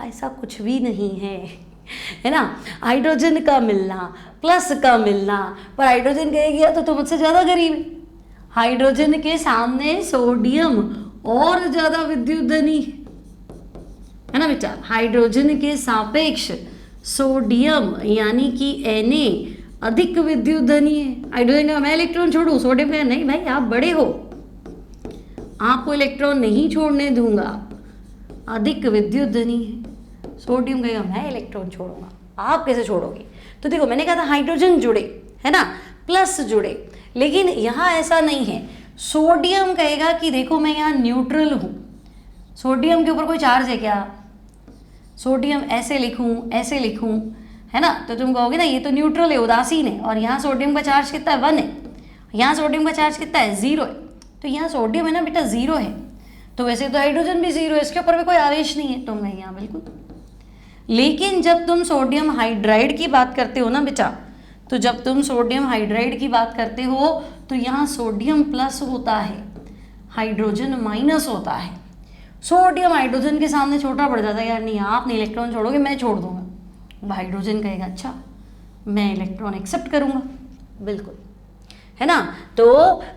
ऐसा कुछ भी नहीं है ना। हाइड्रोजन का मिलना, प्लस का मिलना, पर हाइड्रोजन कहेगी तो तुम मुझसे ज़्यादा गरीब है, हाइड्रोजन के सामने सोडियम और ज़्यादा विद्युत धनी है ना बेटा, हाइड्रोजन के सापेक्ष सोडियम यानी कि Na अधिक विद्युत धनी है। हाइड्रोजन का मैं इलेक्ट्रॉन छोड़ूं, सोडियम का नहीं भाई, आप बड़े हो, आपको इलेक्ट्रॉन नहीं छोड़ने दूंगा, अधिक विद्युत धनी है। सोडियम कहेगा मैं इलेक्ट्रॉन छोड़ूंगा, आप कैसे छोड़ोगे। तो देखो मैंने कहा था हाइड्रोजन जुड़े, है ना, प्लस जुड़े, लेकिन यहाँ ऐसा नहीं है। सोडियम कहेगा कि देखो मैं यहाँ न्यूट्रल हूँ, सोडियम के ऊपर कोई चार्ज है क्या, सोडियम ऐसे लिखूँ ऐसे लिखूँ, है ना, तो तुम कहोगे ना ये तो न्यूट्रल है, उदासीन है, और यहाँ सोडियम का चार्ज कितना है 1 है, यहाँ सोडियम का चार्ज कितना है 0 है, तो यहाँ सोडियम है ना बेटा 0 है, तो वैसे तो हाइड्रोजन भी 0 है, इसके ऊपर भी कोई आवेश नहीं है, तो मैं यहाँ बिल्कुल। लेकिन जब तुम सोडियम हाइड्राइड की बात करते हो ना बेटा, तो जब तुम सोडियम हाइड्राइड की बात करते हो तो यहाँ सोडियम प्लस होता है, हाइड्रोजन माइनस होता है। सोडियम हाइड्रोजन के सामने छोटा पड़ जाता है, यार नहीं आप नहीं इलेक्ट्रॉन छोड़ोगे, मैं छोड़ दूंगा। हाइड्रोजन कहेगा अच्छा मैं इलेक्ट्रॉन एक्सेप्ट करूंगा, बिल्कुल, है ना। तो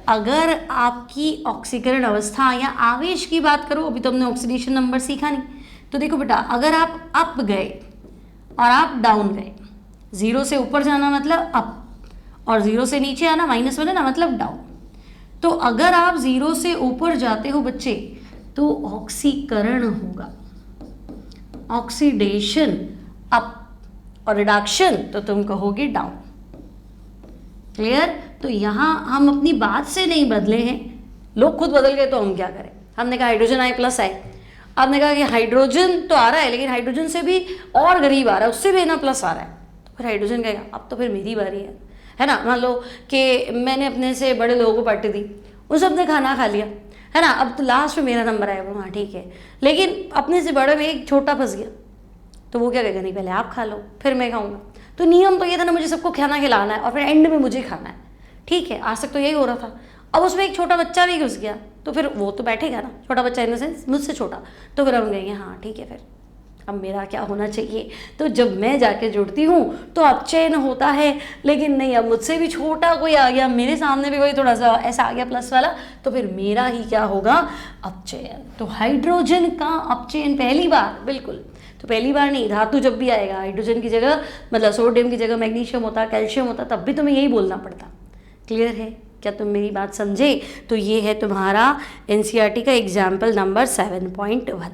अगर आपकी ऑक्सीकरण अवस्था या आवेश की बात करो, अभी तो हमने ऑक्सीडेशन नंबर सीखा नहीं, तो देखो बेटा अगर आप अप गए और आप डाउन गए, 0 से ऊपर जाना मतलब अप, और 0 से नीचे आना -1 है ना, मतलब डाउन। तो अगर आप 0 से ऊपर जाते हो बच्चे तो ऑक्सीकरण होगा, ऑक्सीडेशन अप, और रिडक्शन तो तुम कहोगे डाउन। क्लियर। तो यहाँ हम अपनी बात से नहीं बदले हैं, लोग खुद बदल गए तो हम क्या करें। हमने कहा हाइड्रोजन आए प्लस आए, आपने कहा कि हाइड्रोजन तो आ रहा है लेकिन हाइड्रोजन से भी और गरीब आ रहा है, उससे भी ना प्लस आ रहा है, तो फिर हाइड्रोजन कहेगा अब तो फिर मेरी बारी है ना। मान लो कि मैंने अपने से बड़े लोगों को पार्टी दी, उन सब ने खाना खा लिया, है ना, अब तो लास्ट में मेरा नंबर आएगा, हाँ ठीक है, लेकिन अपने से बड़े में एक छोटा फंस गया, तो वो क्या कहेगा नहीं पहले आप खा लो फिर मैं खाऊंगा। तो नियम तो ये था ना, मुझे सबको खाना खिलाना है और फिर एंड में मुझे खाना है, ठीक है, आज तक तो यही हो रहा था। अब उसमें एक छोटा बच्चा भी घुस गया, तो फिर वो तो बैठेगा ना, छोटा बच्चा इन द सेंस मुझसे छोटा, तो फिर हम कहेंगे हाँ ठीक है, फिर अब मेरा क्या होना चाहिए। तो जब मैं जाके जुड़ती हूँ तो अपचयन होता है, लेकिन नहीं अब मुझसे भी छोटा कोई आ गया, मेरे सामने भी कोई थोड़ा सा ऐसा आ गया प्लस वाला, तो फिर मेरा ही क्या होगा, अपचयन। तो हाइड्रोजन का अपचयन पहली बार, बिल्कुल, तो पहली बार नहीं, धातु जब भी आएगा हाइड्रोजन की जगह, मतलब सोडियम की जगह मैग्नीशियम होता, कैल्शियम होता, तब भी तुम्हें यही बोलना पड़ता। क्लियर है, क्या तुम मेरी बात समझे। तो ये है तुम्हारा एनसीईआरटी का एग्जाम्पल नंबर 7.1।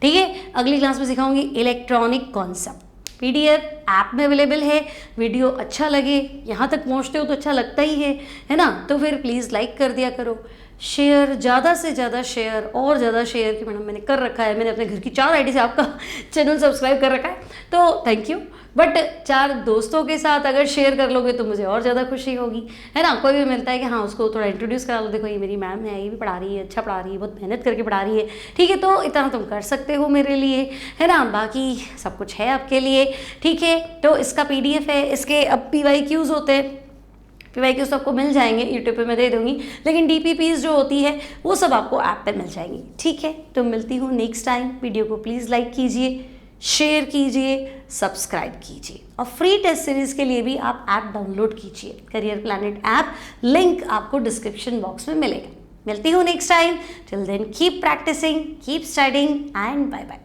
ठीक है, अगली क्लास में सिखाऊंगी इलेक्ट्रॉनिक कॉन्सेप्ट, पीडीएफ ऐप में अवेलेबल है। वीडियो अच्छा लगे, यहाँ तक पहुँचते हो तो अच्छा लगता ही है ना, तो फिर प्लीज़ लाइक कर दिया करो, शेयर ज़्यादा से ज़्यादा शेयर, और ज़्यादा शेयर कि मैडम मैंने कर रखा है, मैंने अपने घर की 4 आईडी से आपका चैनल सब्सक्राइब कर रखा है, तो थैंक यू। बट 4 दोस्तों के साथ अगर शेयर कर लोगे तो मुझे और ज़्यादा खुशी होगी, है ना। कोई भी मिलता है कि हाँ उसको थोड़ा इंट्रोड्यूस करा लो, देखो ये मेरी मैम है, ये भी पढ़ा रही है, अच्छा पढ़ा रही है, बहुत मेहनत करके पढ़ा रही है, ठीक है, तो इतना तुम कर सकते हो मेरे लिए, है ना। बाकी सब कुछ है आपके लिए, ठीक है। तो इसका PDF है, इसके अब PYQs होते हैं, PYQs तो आपको मिल जाएंगे, यूट्यूब पे मैं दे दूँगी, लेकिन DPPs जो होती है वो सब आपको ऐप पे मिल जाएंगी, ठीक है। तो मिलती हूँ नेक्स्ट टाइम, वीडियो को प्लीज़ लाइक कीजिए, शेयर कीजिए, सब्सक्राइब कीजिए और फ्री टेस्ट सीरीज के लिए भी आप ऐप डाउनलोड कीजिए, करियर प्लैनेट ऐप, लिंक आपको डिस्क्रिप्शन बॉक्स में मिलेगा। मिलती हूँ next time, till then keep practicing, keep studying and bye bye.